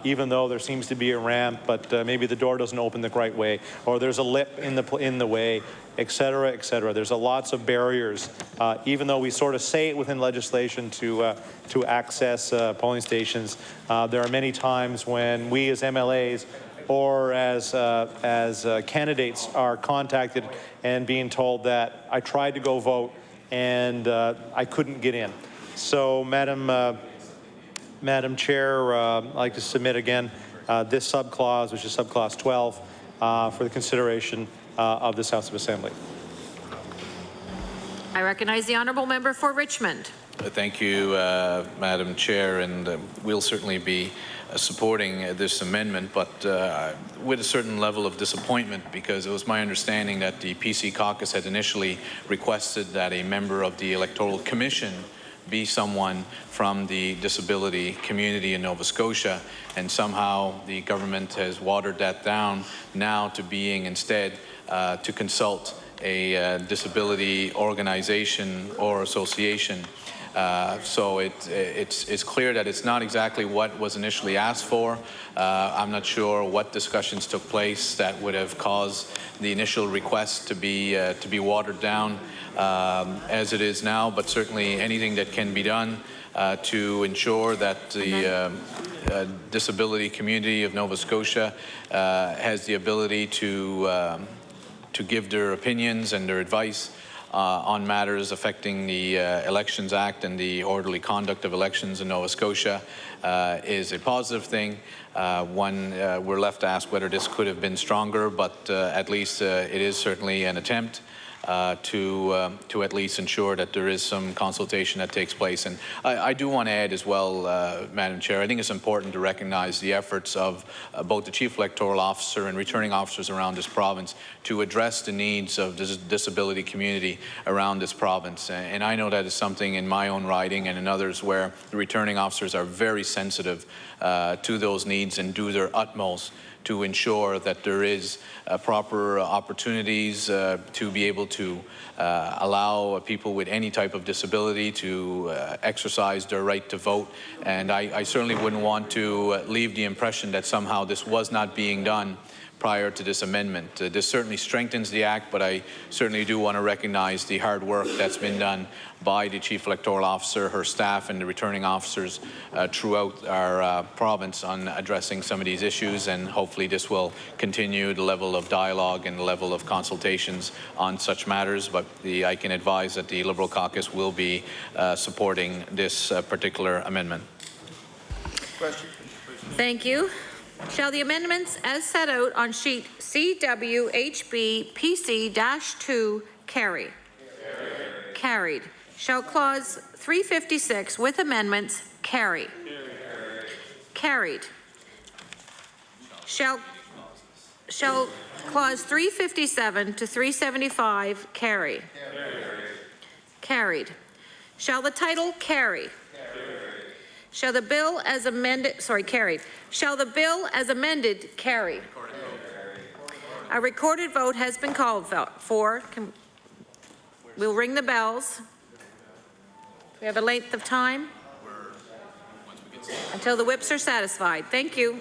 even though there seems to be a ramp, but maybe the door doesn't open the right way, or there's a lip in the way, et cetera, et cetera. There's lots of barriers, even though we sort of say it within legislation to access polling stations. There are many times when we as MLAs or as candidates are contacted and being told that I tried to go vote and I couldn't get in. So, Madam Chair, I'd like to submit again this subclause, which is subclause 12, for the consideration of this House of Assembly. I recognize the honourable member for Richmond. Thank you, Madam Chair, and we'll certainly be supporting this amendment, but with a certain level of disappointment, because it was my understanding that the PC caucus had initially requested that a member of the Electoral Commission be someone from the disability community in Nova Scotia, and somehow the government has watered that down now to being instead to consult a disability organization or association. So it's clear that it's not exactly what was initially asked for. I'm not sure what discussions took place that would have caused the initial request to be watered down as it is now, but certainly anything that can be done to ensure that the disability community of Nova Scotia has the ability to give their opinions and their advice on matters affecting the Elections Act and the orderly conduct of elections in Nova Scotia is a positive thing. We're left to ask whether this could have been stronger, but at least it is certainly an attempt to at least ensure that there is some consultation that takes place. And I do want to add as well, Madam Chair, I think it's important to recognize the efforts of both the Chief Electoral Officer and returning officers around this province to address the needs of the disability community around this province. And I know that is something in my own riding and in others where the returning officers are very sensitive to those needs and do their utmost to ensure that there is proper opportunities to be able to allow people with any type of disability to exercise their right to vote. And I certainly wouldn't want to leave the impression that somehow this was not being done prior to this amendment. This certainly strengthens the Act, but I certainly do want to recognize the hard work that's been done by the Chief Electoral Officer, her staff, and the returning officers throughout our province on addressing some of these issues, and hopefully this will continue the level of dialogue and the level of consultations on such matters. But I can advise that the Liberal caucus will be supporting this particular amendment. Question. Thank you. Shall the amendments as set out on sheet CWHB PC-2 carry? Carried. Shall clause 356 with amendments carry? Carried. Shall clause 357 to 375 carry? Carried. Shall the title carry? Shall the bill as amended, carried. Shall the bill as amended carry? A recorded vote has been called for. We'll ring the bells. We have a length of time until the whips are satisfied. Thank you.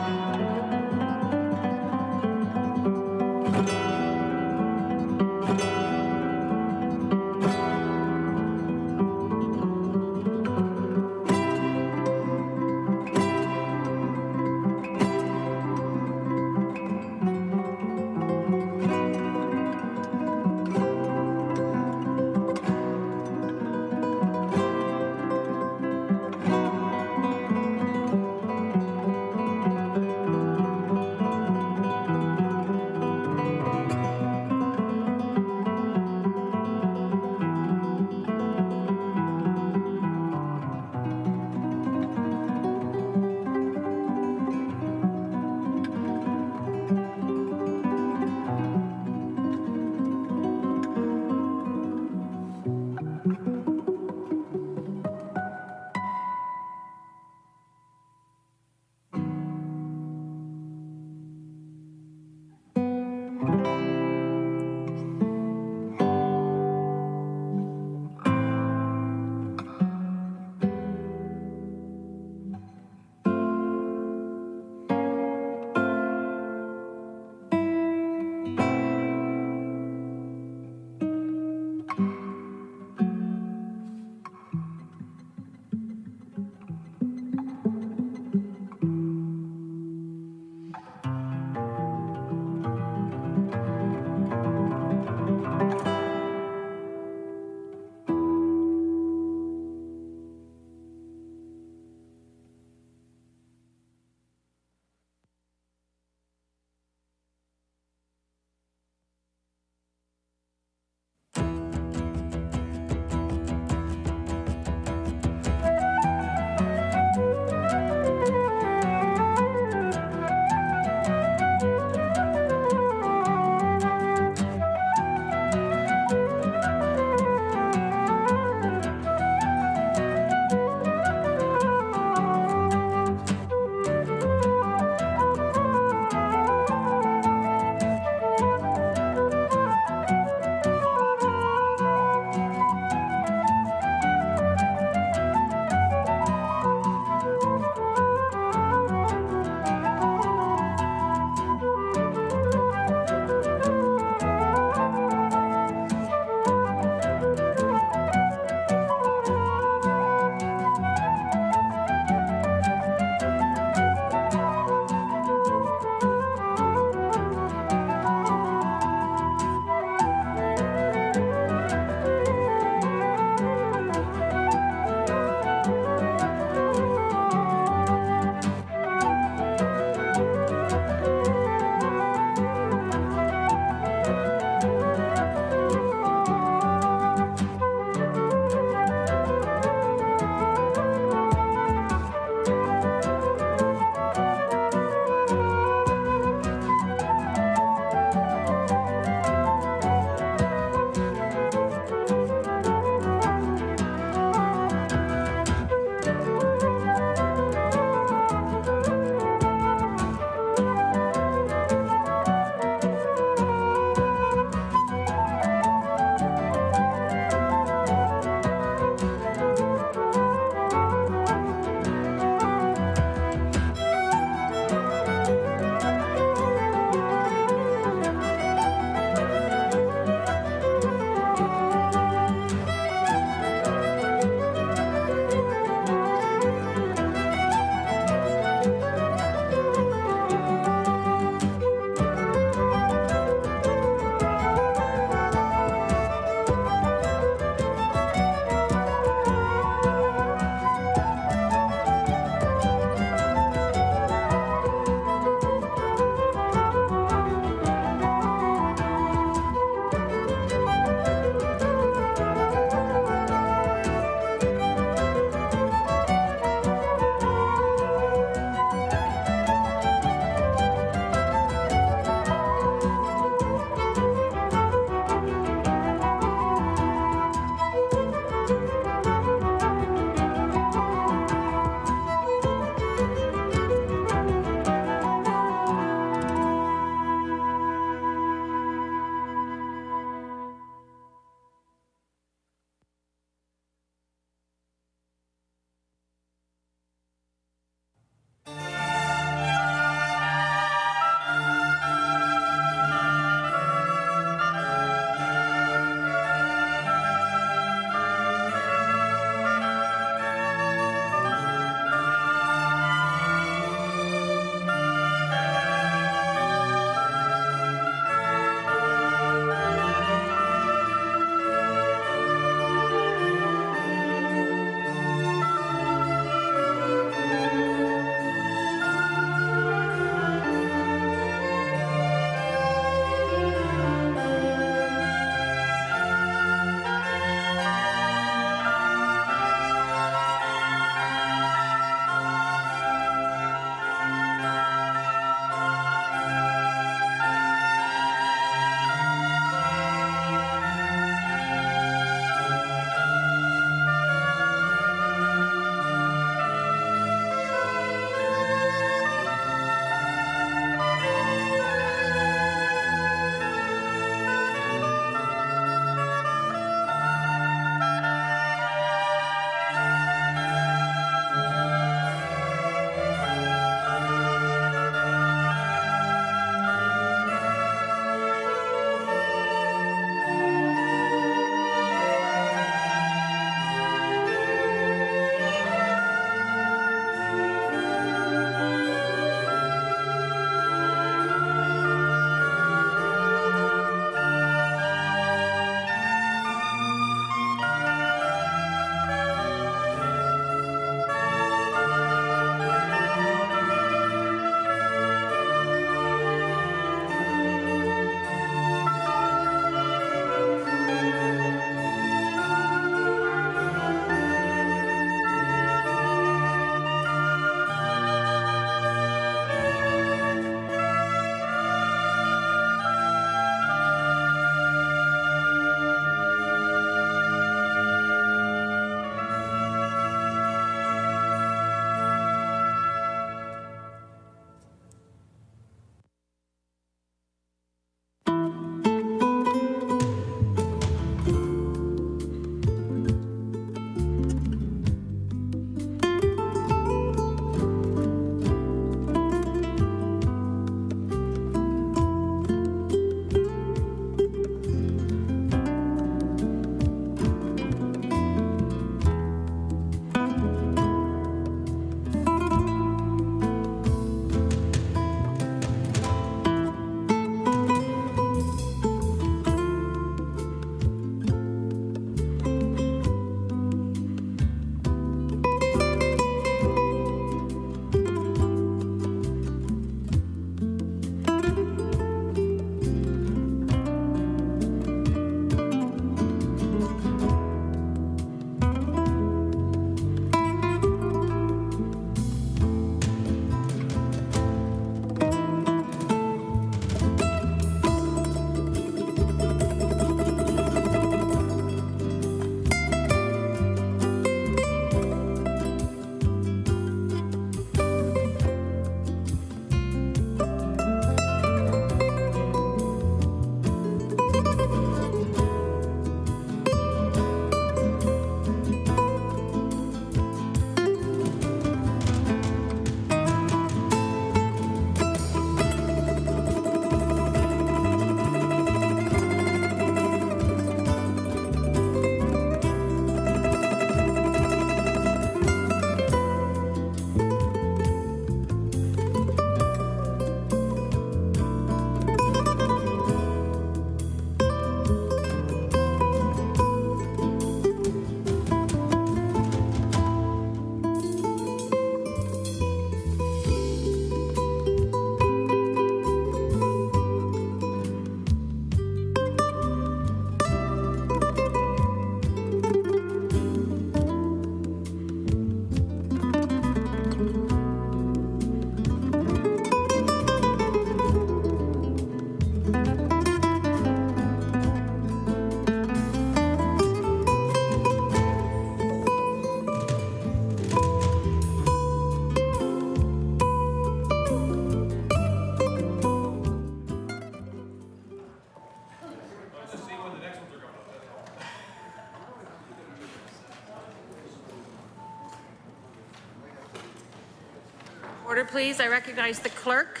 Order, please. I recognize the clerk.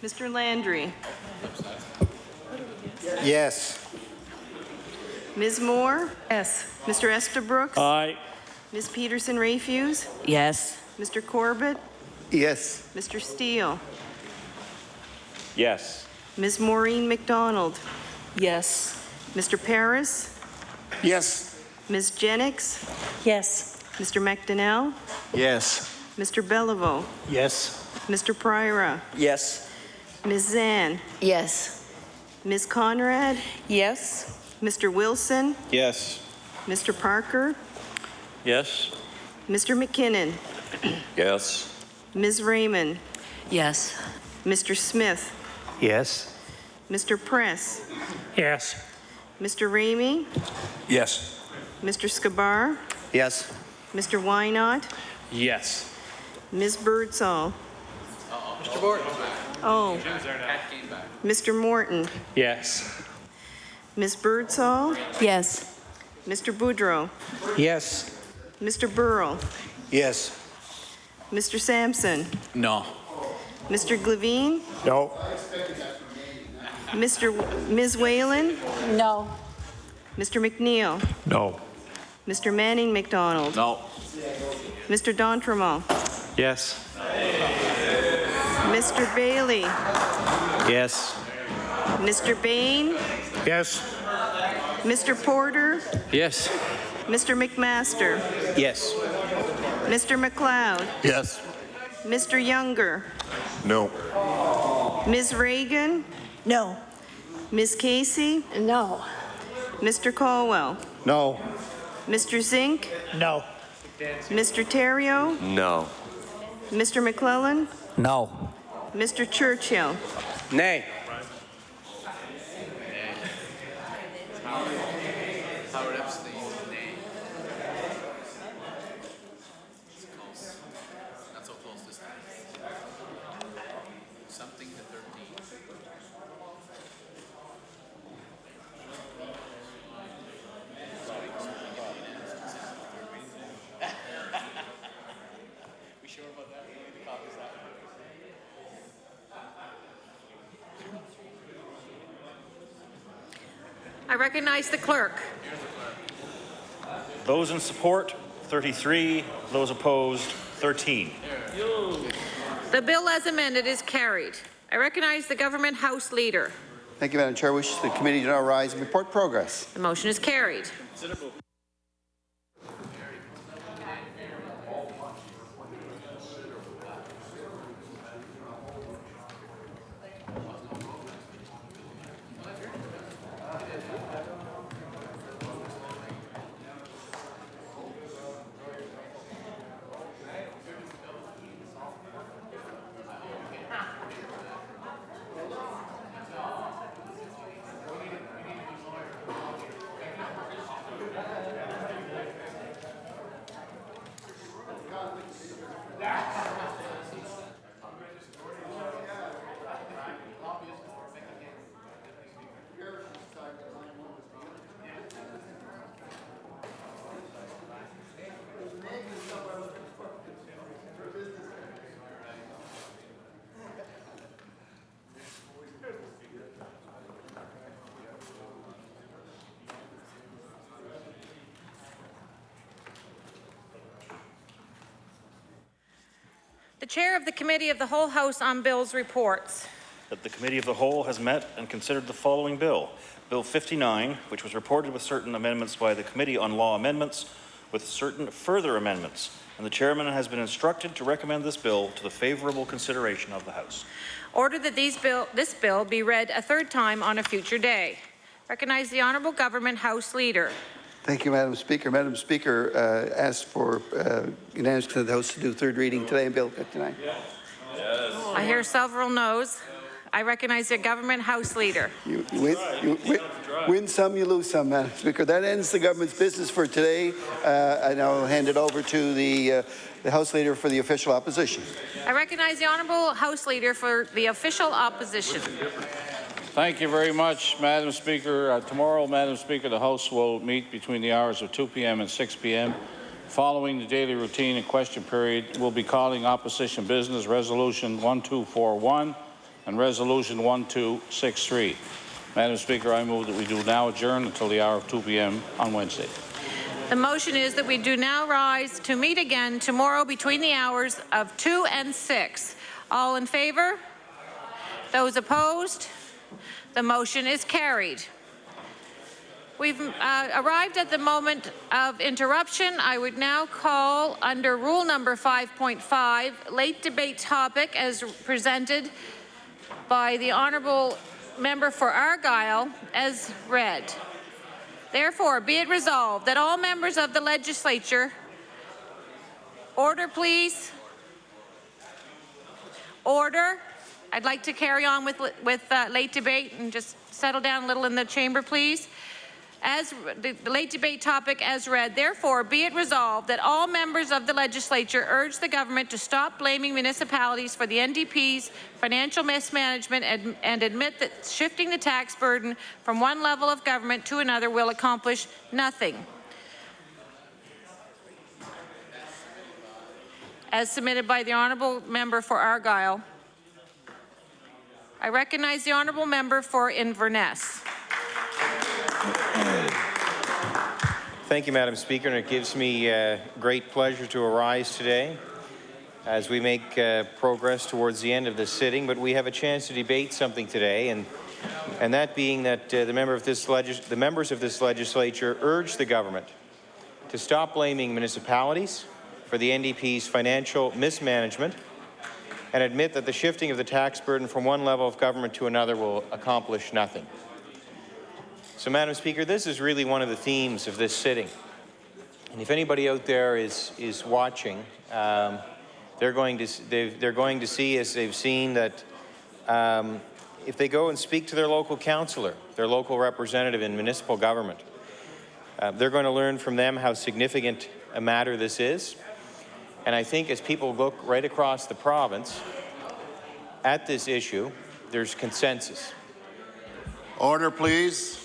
Mr. Landry. Yes. Ms. Moore. Yes. Mr. Estabrooks. Aye. Ms. Peterson-Rayfuse. Yes. Mr. Corbett. Yes. Mr. Steele. Yes. Ms. Maureen McDonald. Yes. Mr. Paris. Yes. Ms. Jennings. Yes. Mr. McDonnell. Yes. Mr. Beliveau. Yes. Mr. Pryor. Yes. Ms. Zan. Yes. Ms. Conrad. Yes. Mr. Wilson. Yes. Mr. Parker. Yes. Mr. McKinnon. Yes. Ms. Raymond. Yes. Mr. Smith. Yes. Mr. Press. Yes. Mr. Ramey. Yes. Mr. Skabar. Yes. Mr. Wynot. Yes. Ms. Birdsall. Mr. Borton. Oh. Mr. Morton. Yes. Ms. Birdsall. Yes. Mr. Boudreau. Yes. Mr. Burrell. Yes. Mr. Sampson. No. Mr. Glavine. No. Ms. Whalen. No. Mr. McNeil. No. Mr. Manning McDonald. No. Mr. D'Entremont. Yes. Mr. Bailey. Yes. Mr. Bain. Yes. Mr. Porter. Yes. Mr. McMaster. Yes. Mr. McLeod. Yes. Mr. Younger. No. Ms. Reagan. No. Ms. Casey. No. Mr. Colwell. No. Mr. Zink. No. Mr. Terrio. No. Mr. McClellan. No. Mr. Churchill. Nay. Howard Epstein, nay. Not so close this time. Something to 13. We sure about that? The copies that. I recognize the clerk. Those in support, 33. Those opposed, 13. The bill as amended is carried. I recognize the government House Leader. Thank you, Madam Chair. I wish the committee to now rise and report progress. The motion is carried. The Chair of the Committee of the Whole House on Bills reports. That the Committee of the Whole has met and considered the following bill. Bill 59, which was reported with certain amendments by the Committee on Law Amendments, with certain further amendments, and the Chairman has been instructed to recommend this bill to the favourable consideration of the House. Order that this bill be read a third time on a future day. Recognize the Honourable Government House Leader. Thank you, Madam Speaker. Madam Speaker asked for unanimous consent of the House to do third reading today in Bill 59. I hear several no's. I recognize the Government House Leader. You win some, you lose some, Madam Speaker. That ends the government's business for today, and I'll hand it over to the House Leader for the official opposition. I recognize the Honourable House Leader for the official opposition. Thank you very much, Madam Speaker. Tomorrow, Madam Speaker, the House will meet between the hours of 2 p.m. and 6 p.m. Following the daily routine and question period, we'll be calling opposition business Resolution 1241 and Resolution 1263. Madam Speaker, I move that we do now adjourn until the hour of 2 p.m. on Wednesday. The motion is that we do now rise to meet again tomorrow between the hours of 2 and 6. All in favor? Those opposed? The motion is carried. We've arrived at the moment of interruption. I would now call under rule number 5.5, late debate topic as presented by the Honourable Member for Argyll as read. Therefore, be it resolved that all members of the legislature, order please, order. I'd like to carry on with late debate and just settle down a little in the chamber, please. As the late debate topic as read, therefore, be it resolved that all members of the legislature urge the government to stop blaming municipalities for the NDP's financial mismanagement and admit that shifting the tax burden from one level of government to another will accomplish nothing. As submitted by the Honourable Member for Argyll. I recognize the Honourable Member for Inverness. Thank you, Madam Speaker, and it gives me great pleasure to arise today as we make progress towards the end of this sitting. But we have a chance to debate something today, and that being that the members of this legislature urge the government to stop blaming municipalities for the NDP's financial mismanagement and admit that the shifting of the tax burden from one level of government to another will accomplish nothing. So, Madam Speaker, this is really one of the themes of this sitting. And if anybody out there is watching, they're going to see, as they've seen, that if they go and speak to their local councillor, their local representative in municipal government, they're going to learn from them how significant a matter this is. And I think as people look right across the province at this issue, there's consensus. Order, please.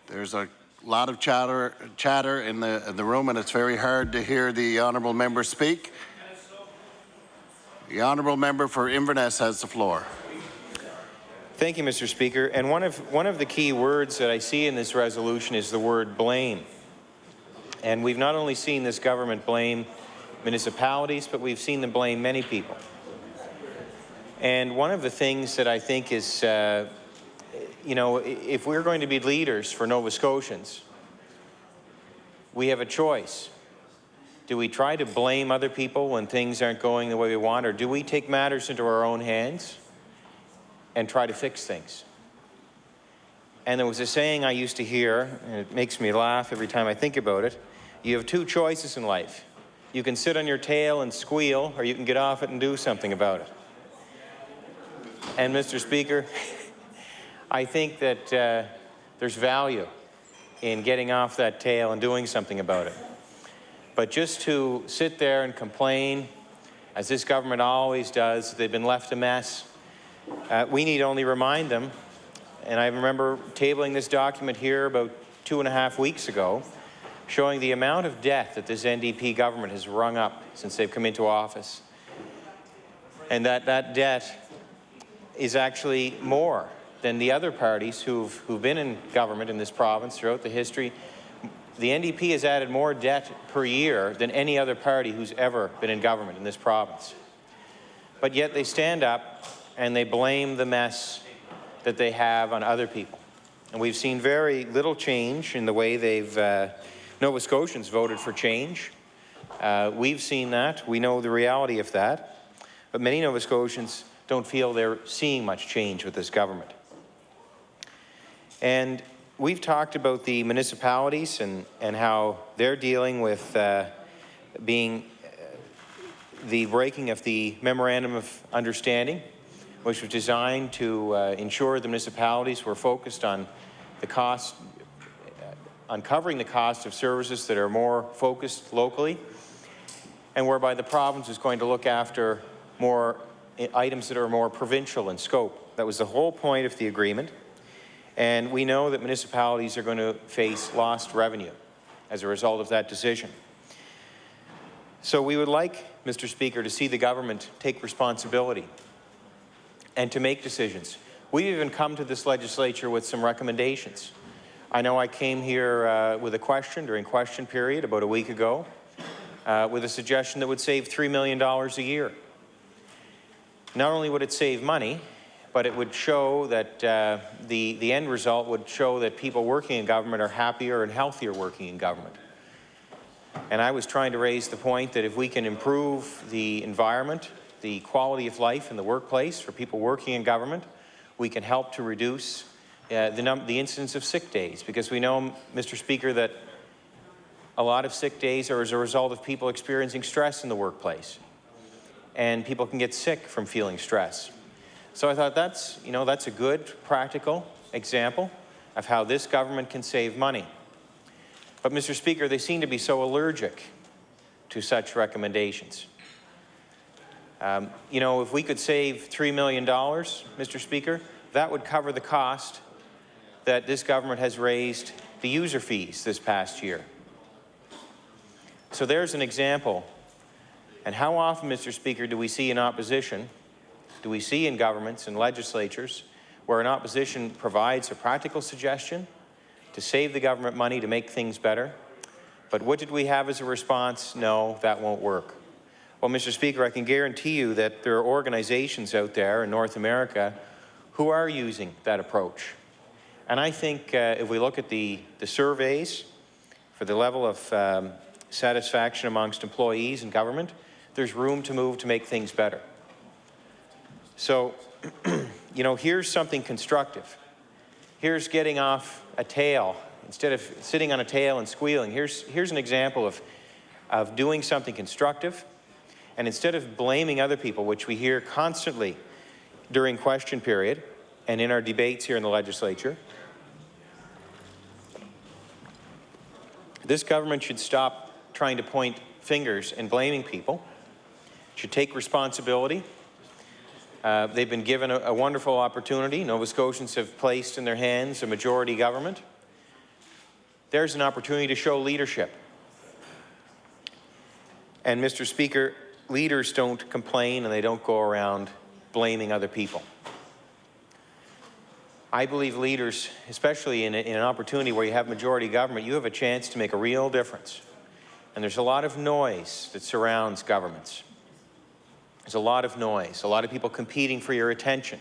There's a lot of chatter in the room, and it's very hard to hear the honourable member speak. The honourable member for Inverness has the floor. Thank you, Mr. Speaker. And one of the key words that I see in this resolution is the word blame. And we've not only seen this government blame municipalities, but we've seen them blame many people. And one of the things that I think is you know, if we're going to be leaders for Nova Scotians, we have a choice. Do we try to blame other people when things aren't going the way we want, or do we take matters into our own hands and try to fix things? And there was a saying I used to hear, and it makes me laugh every time I think about it. You have two choices in life. You can sit on your tail and squeal, or you can get off it and do something about it. And Mr. Speaker, I think that there's value in getting off that tail and doing something about it. But just to sit there and complain, as this government always does, they've been left a mess, we need only remind them, and I remember tabling this document here about 2.5 weeks ago, showing the amount of debt that this NDP government has rung up since they've come into office. And that debt is actually more than the other parties who've been in government in this province throughout the history. The NDP has added more debt per year than any other party who's ever been in government in this province. But yet they stand up and they blame the mess that they have on other people. And we've seen very little change in the way Nova Scotians voted for change. We've seen that. We know the reality of that. But many Nova Scotians don't feel they're seeing much change with this government. And we've talked about the municipalities and how they're dealing with being the breaking of the Memorandum of Understanding, which was designed to ensure the municipalities were focused on the cost, on covering the cost of services that are more focused locally, and whereby the province is going to look after more items that are more provincial in scope. That was the whole point of the agreement. And we know that municipalities are going to face lost revenue as a result of that decision. So we would like, Mr. Speaker, to see the government take responsibility and to make decisions. We've even come to this legislature with some recommendations. I know I came here with a question during question period about a week ago with a suggestion that would save $3 million a year. Not only would it save money, but it would show that the end result would show that people working in government are happier and healthier working in government. And I was trying to raise the point that if we can improve the environment, the quality of life in the workplace for people working in government, we can help to reduce the incidence of sick days. Because we know, Mr. Speaker, that a lot of sick days are as a result of people experiencing stress in the workplace. And people can get sick from feeling stress. So I thought that's a good, practical example of how this government can save money. But, Mr. Speaker, they seem to be so allergic to such recommendations. If we could save $3 million, Mr. Speaker, that would cover the cost that this government has raised the user fees this past year. So there's an example. And how often, Mr. Speaker, do we see in opposition, do we see in governments and legislatures where an opposition provides a practical suggestion to save the government money to make things better? But what did we have as a response? No, that won't work. Well, Mr. Speaker, I can guarantee you that there are organizations out there in North America who are using that approach. And I think if we look at the surveys for the level of satisfaction amongst employees in government, there's room to move to make things better. So, here's something constructive. Here's getting off a tail instead of sitting on a tail and squealing. Here's an example of doing something constructive, and instead of blaming other people, which we hear constantly during question period and in our debates here in the legislature, this government should stop trying to point fingers and blaming people. It should take responsibility. They've been given a wonderful opportunity. Nova Scotians have placed in their hands a majority government. There's an opportunity to show leadership. And, Mr. Speaker, leaders don't complain and they don't go around blaming other people. I believe leaders, especially in an opportunity where you have majority government, you have a chance to make a real difference. And there's a lot of noise that surrounds governments. There's a lot of noise, a lot of people competing for your attention.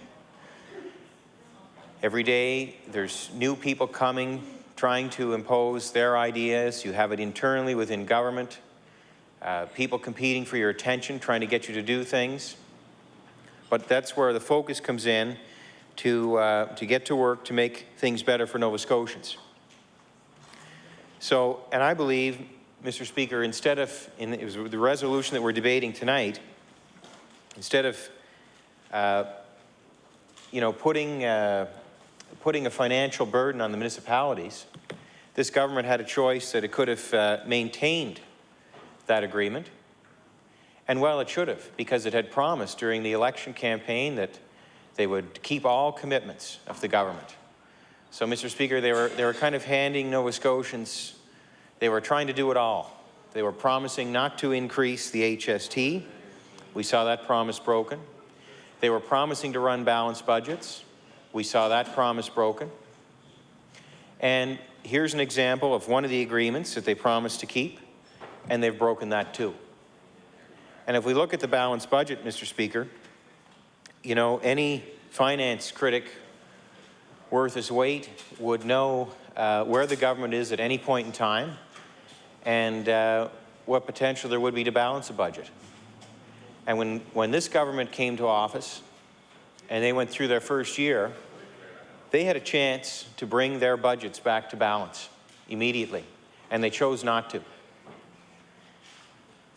Every day, there's new people coming, trying to impose their ideas. You have it internally within government. People competing for your attention, trying to get you to do things. But that's where the focus comes in to get to work to make things better for Nova Scotians. So, and I believe, Mr. Speaker, instead of, it was the resolution that we're debating tonight, instead of, putting a financial burden on the municipalities, this government had a choice that it could have maintained that agreement. And well, it should have, because it had promised during the election campaign that they would keep all commitments of the government. So, Mr. Speaker, they were kind of handing Nova Scotians, they were trying to do it all. They were promising not to increase the HST. We saw that promise broken. They were promising to run balanced budgets. We saw that promise broken. And here's an example of one of the agreements that they promised to keep, and they've broken that too. And if we look at the balanced budget, Mr. Speaker, any finance critic worth his weight would know where the government is at any point in time and what potential there would be to balance a budget. And when this government came to office and they went through their first year, they had a chance to bring their budgets back to balance immediately, and they chose not to.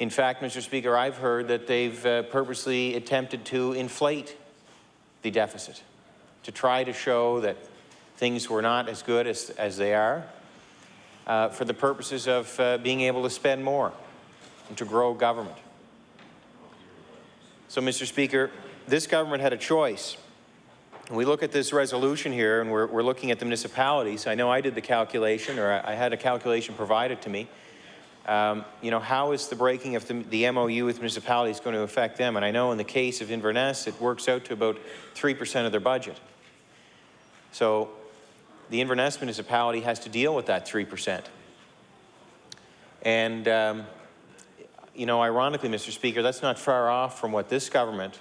In fact, Mr. Speaker, I've heard that they've purposely attempted to inflate the deficit to try to show that things were not as good as they are for the purposes of being able to spend more and to grow government. So, Mr. Speaker, this government had a choice. We look at this resolution here, and we're looking at the municipalities. I know I did the calculation, or I had a calculation provided to me. You know, how is the breaking of the MOU with municipalities going to affect them? And I know in the case of Inverness, it works out to about 3% of their budget. So the Inverness municipality has to deal with that 3%. And, you know, ironically, Mr. Speaker, that's not far off from what this government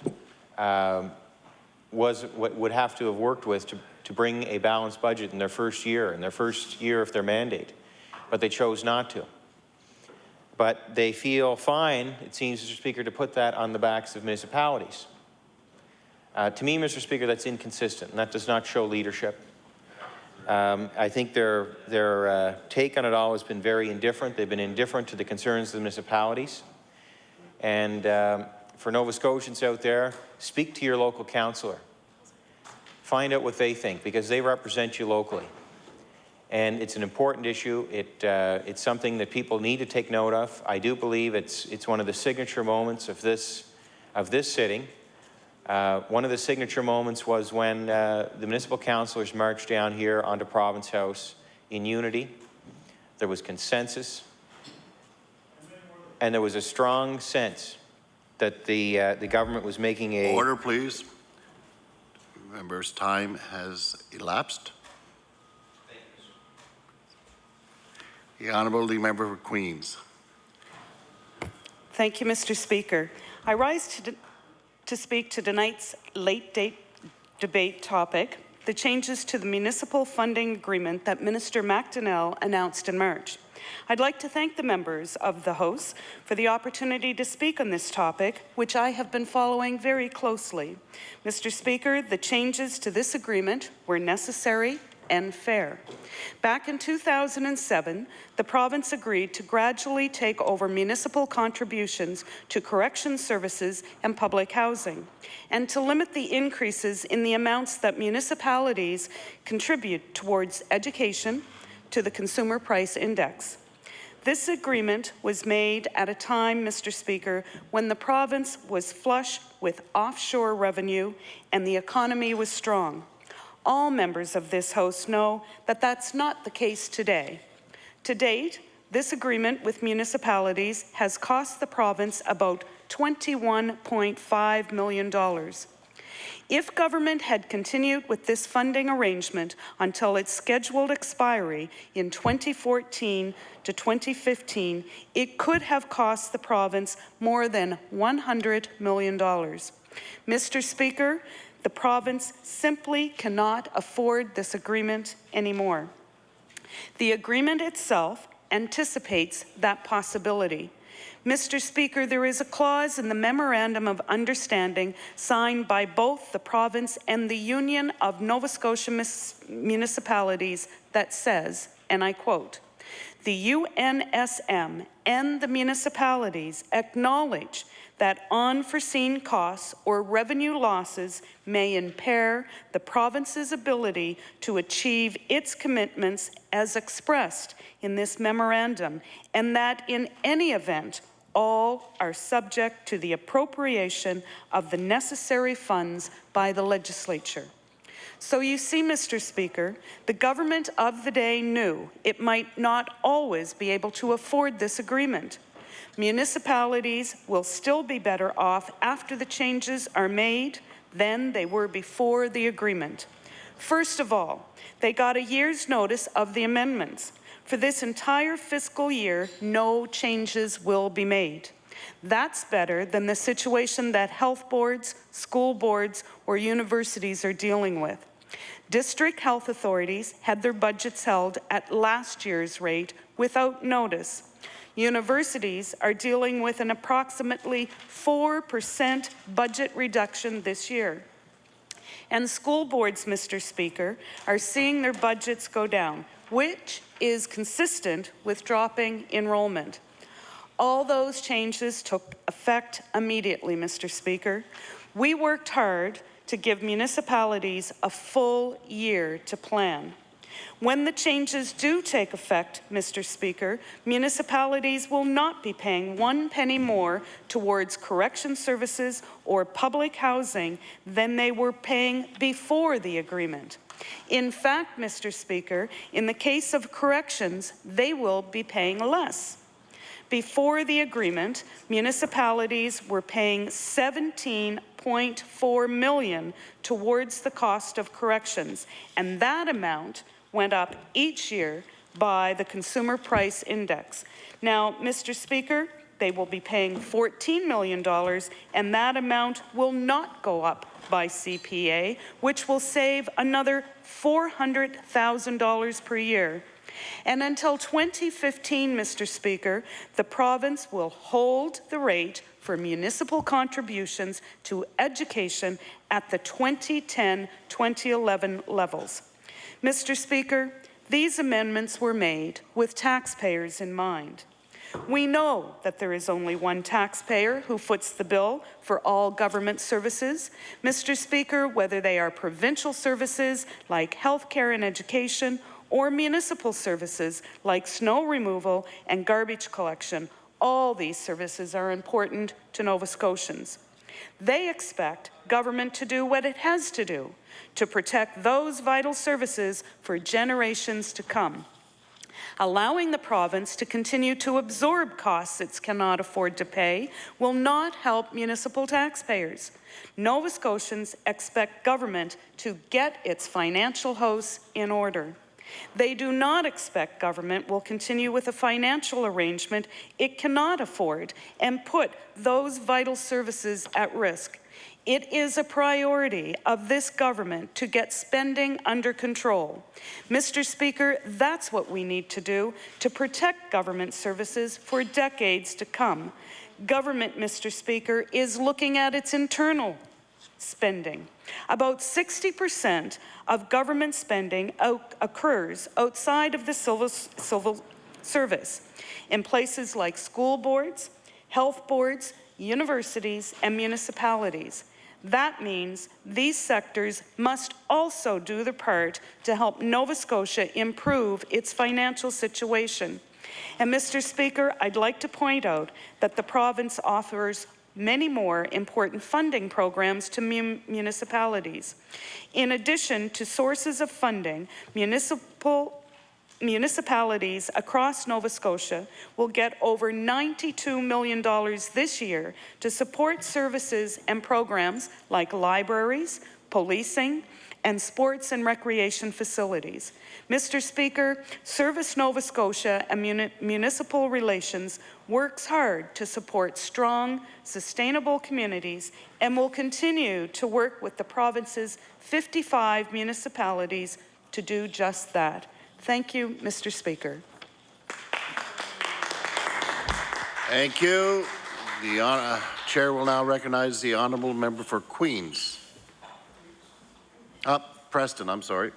would have to have worked with to bring a balanced budget in their first year of their mandate. But they chose not to. But they feel fine, it seems, Mr. Speaker, to put that on the backs of municipalities. To me, Mr. Speaker, that's inconsistent, and that does not show leadership. I think their take on it all has been very indifferent. They've been indifferent to the concerns of the municipalities. And for Nova Scotians out there, speak to your local councillor. Find out what they think, because they represent you locally. And it's an important issue. It's something that people need to take note of. I do believe it's one of the signature moments of this sitting. One of the signature moments was when the municipal councillors marched down here onto Province House in unity. There was consensus, and there was a strong sense that the government was making a... Order, please. Member's time has elapsed. The Honourable Member for Queens. Thank you, Mr. Speaker. I rise to speak to tonight's late-date debate topic, the changes to the municipal funding agreement that Minister McDonnell announced in March. I'd like to thank the members of the House for the opportunity to speak on this topic, which I have been following very closely. Mr. Speaker, the changes to this agreement were necessary and fair. Back in 2007, the province agreed to gradually take over municipal contributions to correction services and public housing, and to limit the increases in the amounts that municipalities contribute towards education to the Consumer Price Index. This agreement was made at a time, Mr. Speaker, when the province was flush with offshore revenue and the economy was strong. All members of this House know that that's not the case today. To date, this agreement with municipalities has cost the province about $21.5 million. If government had continued with this funding arrangement until its scheduled expiry in 2014 to 2015, it could have cost the province more than $100 million. Mr. Speaker, the province simply cannot afford this agreement anymore. The agreement itself anticipates that possibility. Mr. Speaker, there is a clause in the Memorandum of Understanding signed by both the province and the Union of Nova Scotia Municipalities that says, and I quote, "The UNSM and the municipalities acknowledge that unforeseen costs or revenue losses may impair the province's ability to achieve its commitments as expressed in this memorandum, and that in any event, all are subject to the appropriation of the necessary funds by the legislature." So you see, Mr. Speaker, the government of the day knew it might not always be able to afford this agreement. Municipalities will still be better off after the changes are made than they were before the agreement. First of all, they got a year's notice of the amendments. For this entire fiscal year, no changes will be made. That's better than the situation that health boards, school boards, or universities are dealing with. District health authorities had their budgets held at last year's rate without notice. Universities are dealing with an approximately 4% budget reduction this year. And school boards, Mr. Speaker, are seeing their budgets go down, which is consistent with dropping enrollment. All those changes took effect immediately, Mr. Speaker. We worked hard to give municipalities a full year to plan. When the changes do take effect, Mr. Speaker, municipalities will not be paying 1 penny more towards correction services or public housing than they were paying before the agreement. In fact, Mr. Speaker, in the case of corrections, they will be paying less. Before the agreement, municipalities were paying $17.4 million towards the cost of corrections, and that amount went up each year by the Consumer Price Index. Now, Mr. Speaker, they will be paying $14 million, and that amount will not go up by CPA, which will save another $400,000 per year. And until 2015, Mr. Speaker, the province will hold the rate for municipal contributions to education at the 2010-2011 levels. Mr. Speaker, these amendments were made with taxpayers in mind. We know that there is only one taxpayer who foots the bill for all government services. Mr. Speaker, whether they are provincial services like healthcare and education, or municipal services like snow removal and garbage collection, all these services are important to Nova Scotians. They expect government to do what it has to do to protect those vital services for generations to come. Allowing the province to continue to absorb costs it cannot afford to pay will not help municipal taxpayers. Nova Scotians expect government to get its financial house in order. They do not expect government will continue with a financial arrangement it cannot afford and put those vital services at risk. It is a priority of this government to get spending under control. Mr. Speaker, that's what we need to do to protect government services for decades to come. Government, Mr. Speaker, is looking at its internal spending. About 60% of government spending occurs outside of the civil service in places like school boards, health boards, universities, and municipalities. That means these sectors must also do their part to help Nova Scotia improve its financial situation. And Mr. Speaker, I'd like to point out that the province offers many more important funding programs to municipalities. In addition to sources of funding, municipalities across Nova Scotia will get over $92 million this year to support services and programs like libraries, policing, and sports and recreation facilities. Mr. Speaker, Service Nova Scotia and Municipal Relations works hard to support strong, sustainable communities and will continue to work with the province's 55 municipalities to do just that. Thank you, Mr. Speaker. Thank you. The chair will now recognize the honourable member for Queens. Preston, I'm sorry.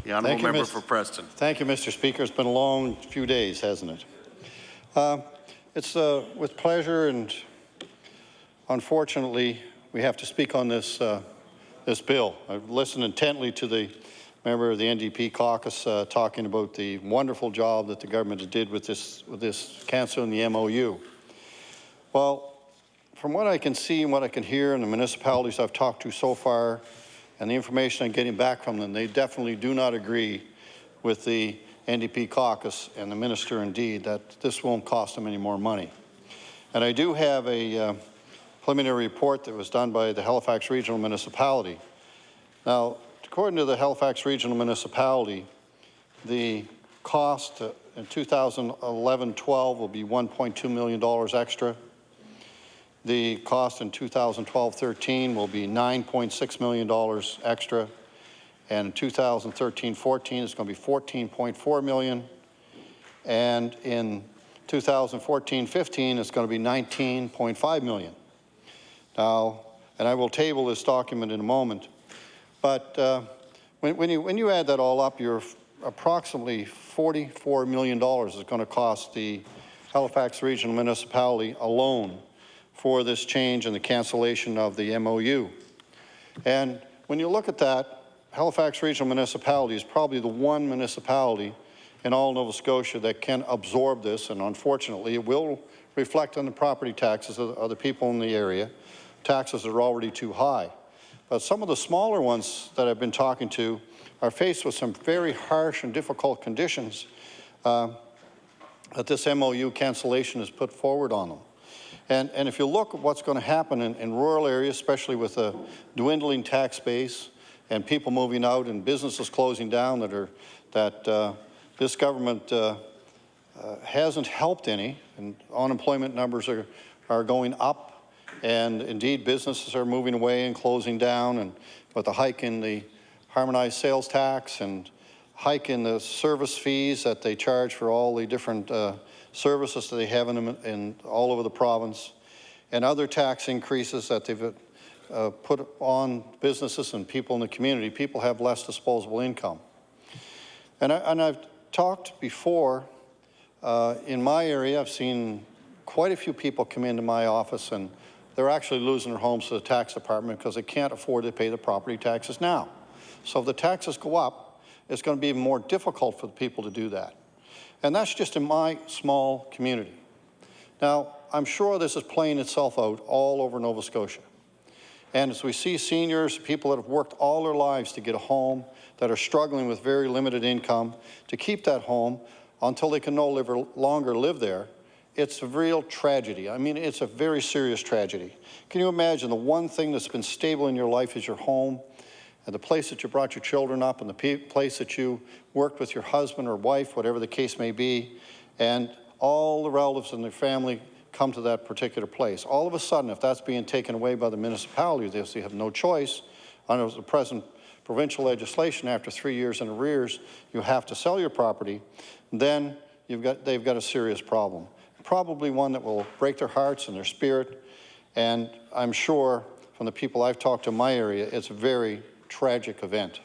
The honourable member for Preston. Thank you, Mr. Speaker. It's been a long few days, hasn't it? It's with pleasure and unfortunately we have to speak on this bill. I've listened intently to the member of the NDP caucus talking about the wonderful job that the government did with this cancelling the MOU. Well, from what I can see and what I can hear in the municipalities I've talked to so far and the information I'm getting back from them, they definitely do not agree with the NDP caucus and the minister indeed that this won't cost them any more money. And I do have a preliminary report that was done by the Halifax Regional Municipality. Now, according to the Halifax Regional Municipality, the cost in 2011-12 will be $1.2 million extra. The cost in 2012-13 will be $9.6 million extra. And in 2013-14, it's going to be $14.4 million. And in 2014-15, it's going to be $19.5 million. Now, and I will table this document in a moment, but when you add that all up, you're approximately $44 million is going to cost the Halifax Regional Municipality alone for this change and the cancellation of the MOU. And when you look at that, Halifax Regional Municipality is probably the one municipality in all Nova Scotia that can absorb this, and unfortunately it will reflect on the property taxes of the people in the area. Taxes are already too high. But some of the smaller ones that I've been talking to are faced with some very harsh and difficult conditions. that this MOU cancellation is put forward on them. And if you look at what's going to happen in rural areas, especially with a dwindling tax base and people moving out and businesses closing down that this government hasn't helped any, and unemployment numbers are going up, and indeed businesses are moving away and closing down, and with the hike in the harmonized sales tax and hike in the service fees that they charge for all the different services that they have in all over the province, and other tax increases that they've put on businesses and people in the community. People have less disposable income. And I've talked before, in my area, I've seen quite a few people come into my office and they're actually losing their homes to the tax department because they can't afford to pay the property taxes now. So if the taxes go up, it's going to be more difficult for the people to do that. And that's just in my small community. Now, I'm sure this is playing itself out all over Nova Scotia. And as we see seniors, people that have worked all their lives to get a home, that are struggling with very limited income, to keep that home until they can no longer live there, it's a real tragedy. I mean, it's a very serious tragedy. Can you imagine the one thing that's been stable in your life is your home, and the place that you brought your children up, and the place that you worked with your husband or wife, whatever the case may be, and all the relatives in their family come to that particular place. All of a sudden, if that's being taken away by the municipality, they have no choice. Under the present provincial legislation, after 3 years in arrears, you have to sell your property, then they've got a serious problem. Probably one that will break their hearts and their spirit, and I'm sure from the people I've talked to in my area, it's a very tragic event.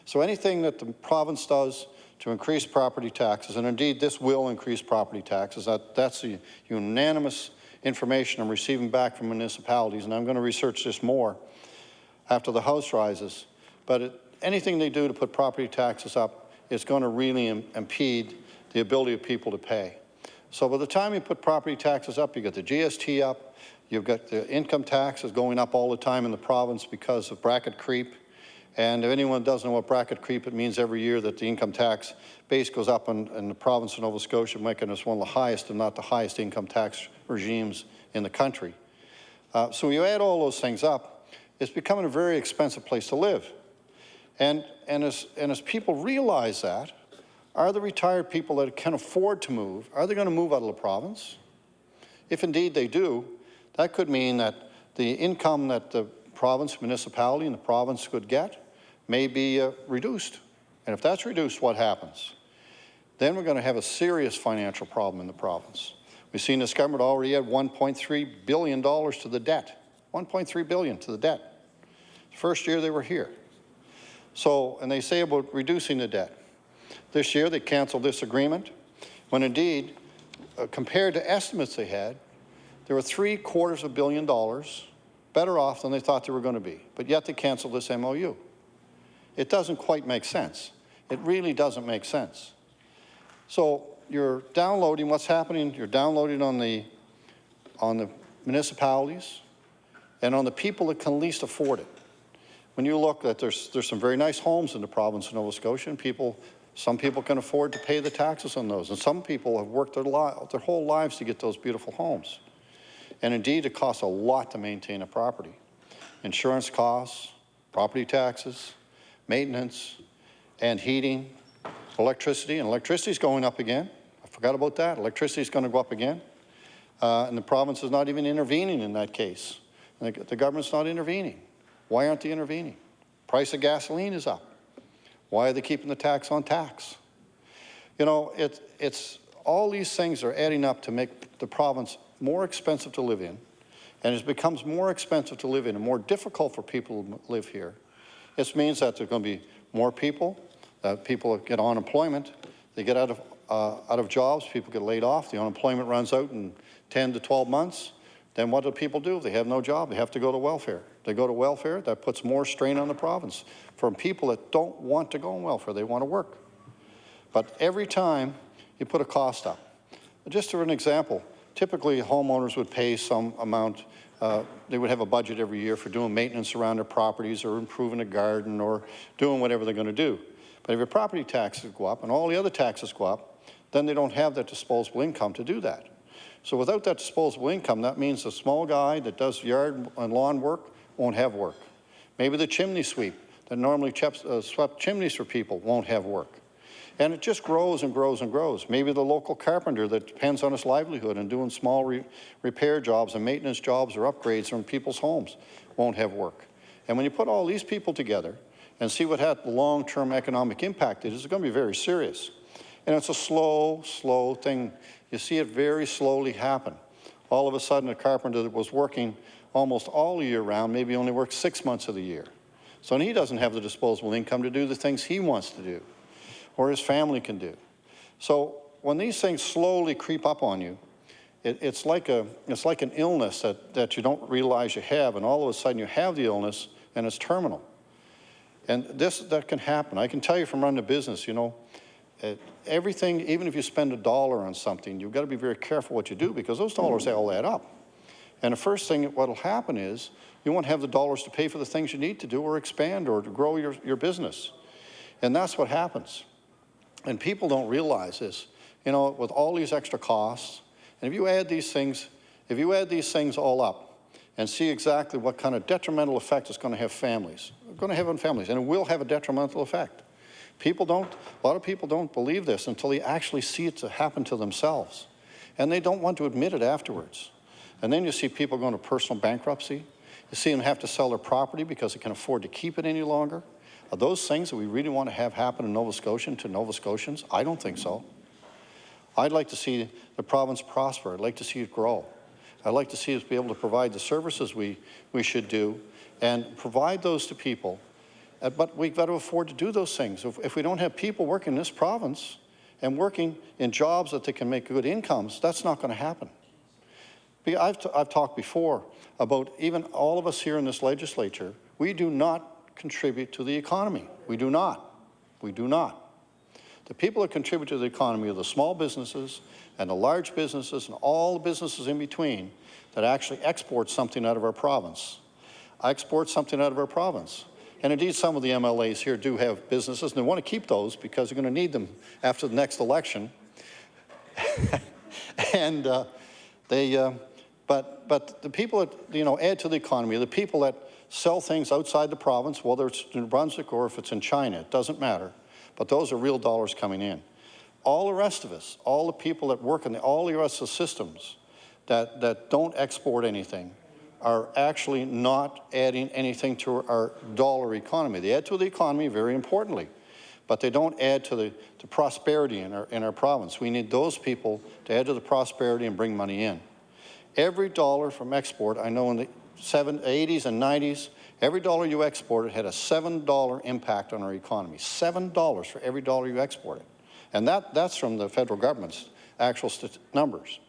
So anything that the province does to increase property taxes, and indeed this will increase property taxes, that's the unanimous information I'm receiving back from municipalities, and I'm going to research this more after the House rises, but anything they do to put property taxes up is going to really impede the ability of people to pay. So by the time you put property taxes up, you get the GST up, you've got the income taxes going up all the time in the province because of bracket creep. And if anyone doesn't know what bracket creep, it means every year that the income tax base goes up in the province of Nova Scotia, making us one of the highest, if not the highest, income tax regimes in the country. So when you add all those things up, it's becoming a very expensive place to live. And as people realize that, are the retired people that can afford to move, are they going to move out of the province? If indeed they do, that could mean that the income that the province, municipality, and the province could get may be reduced. And if that's reduced, what happens? Then we're going to have a serious financial problem in the province. We've seen this government already add $1.3 billion to the debt. $1.3 billion to the debt. The first year they were here. So, and they say about reducing the debt. This year they canceled this agreement, when indeed, compared to estimates they had, they were $750 million better off than they thought they were going to be. But yet they canceled this MOU. It doesn't quite make sense. It really doesn't make sense. So you're downloading what's happening. You're downloading on the municipalities and on the people that can least afford it. When you look at there's some very nice homes in the province of Nova Scotia, and some people can afford to pay the taxes on those, and some people have worked their whole lives to get those beautiful homes. And indeed, it costs a lot to maintain a property. Insurance costs, property taxes, maintenance, and heating, electricity, and electricity is going up again. I forgot about that. Electricity is going to go up again. And the province is not even intervening in that case. The government's not intervening. Why aren't they intervening? Price of gasoline is up. Why are they keeping the tax on tax? You know, it's all these things are adding up to make the province more expensive to live in, and it becomes more expensive to live in and more difficult for people to live here. It means that there are going to be more people, that people get unemployment, they get out of jobs, people get laid off, the unemployment runs out in 10 to 12 months. Then what do people do? They have no job. They have to go to welfare. They go to welfare. That puts more strain on the province. From people that don't want to go on welfare, they want to work. But every time you put a cost up, just for an example, typically homeowners would pay some amount. They would have a budget every year for doing maintenance around their properties or improving a garden or doing whatever they're going to do. But if your property taxes go up and all the other taxes go up, then they don't have that disposable income to do that. So without that disposable income, that means the small guy that does yard and lawn work won't have work. Maybe the chimney sweep that normally swept chimneys for people won't have work. And it just grows and grows and grows. Maybe the local carpenter that depends on his livelihood and doing small repair jobs and maintenance jobs or upgrades in people's homes won't have work. And when you put all these people together and see what the long-term economic impact is, it's going to be very serious. And it's a slow, slow thing. You see it very slowly happen. All of a sudden, a carpenter that was working almost all year round maybe only works 6 months of the year. So he doesn't have the disposable income to do the things he wants to do or his family can do. So when these things slowly creep up on you, it's like an illness that you don't realize you have, and all of a sudden you have the illness and it's terminal. And that can happen. I can tell you from running a business, you know, everything, even if you spend $1 on something, you've got to be very careful what you do because those dollars all add up. And the first thing what will happen is you won't have the dollars to pay for the things you need to do or expand or to grow your business. And that's what happens. And people don't realize this. You know, with all these extra costs, and if you add these things all up and see exactly what kind of detrimental effect it's going to have on families, and it will have a detrimental effect. A lot of people don't believe this until they actually see it to happen to themselves. And they don't want to admit it afterwards. And then you see people going to personal bankruptcy. You see them have to sell their property because they can't afford to keep it any longer. Are those things that we really want to have happen in Nova Scotia to Nova Scotians? I don't think so. I'd like to see the province prosper. I'd like to see it grow. I'd like to see us be able to provide the services we should do and provide those to people. But we've got to afford to do those things. If we don't have people working in this province and working in jobs that they can make good incomes, that's not going to happen. I've talked before about even all of us here in this legislature, we do not contribute to the economy. We do not. We do not. The people that contribute to the economy are the small businesses and the large businesses and all the businesses in between that actually export something out of our province. Export something out of our province. And indeed, some of the MLAs here do have businesses, and they want to keep those because they're going to need them after the next election. And but the people that, you know, add to the economy, the people that sell things outside the province, whether it's in New Brunswick or if it's in China, it doesn't matter. But those are real dollars coming in. All the rest of us, all the people that work in all the rest of the systems that don't export anything are actually not adding anything to our dollar economy. They add to the economy very importantly, but they don't add to the prosperity in our province. We need those people to add to the prosperity and bring money in. Every dollar from export, I know in the 80s and 90s, every dollar you exported had a $7 impact on our economy. $7 for every dollar you exported. And that's from the federal government's actual numbers.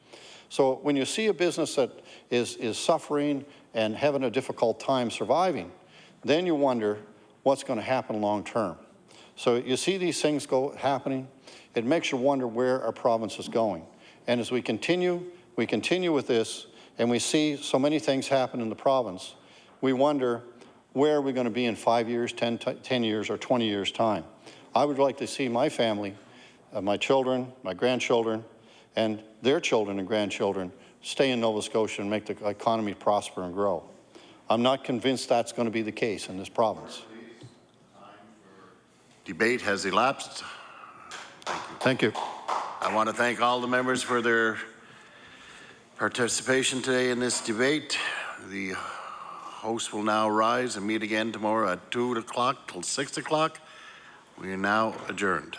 So when you see a business that is suffering and having a difficult time surviving, then you wonder what's going to happen long term. So you see these things happening, it makes you wonder where our province is going. And as we continue with this, and we see so many things happen in the province, we wonder where are we going to be in 5 years, 10 years, or 20 years' time. I would like to see my family, my children, my grandchildren, and their children and grandchildren stay in Nova Scotia and make the economy prosper and grow. I'm not convinced that's going to be the case in this province. Debate has elapsed. Thank you. I want to thank all the members for their participation today in this debate. The host will now rise and meet again tomorrow at 2 o'clock till 6 o'clock. We are now adjourned.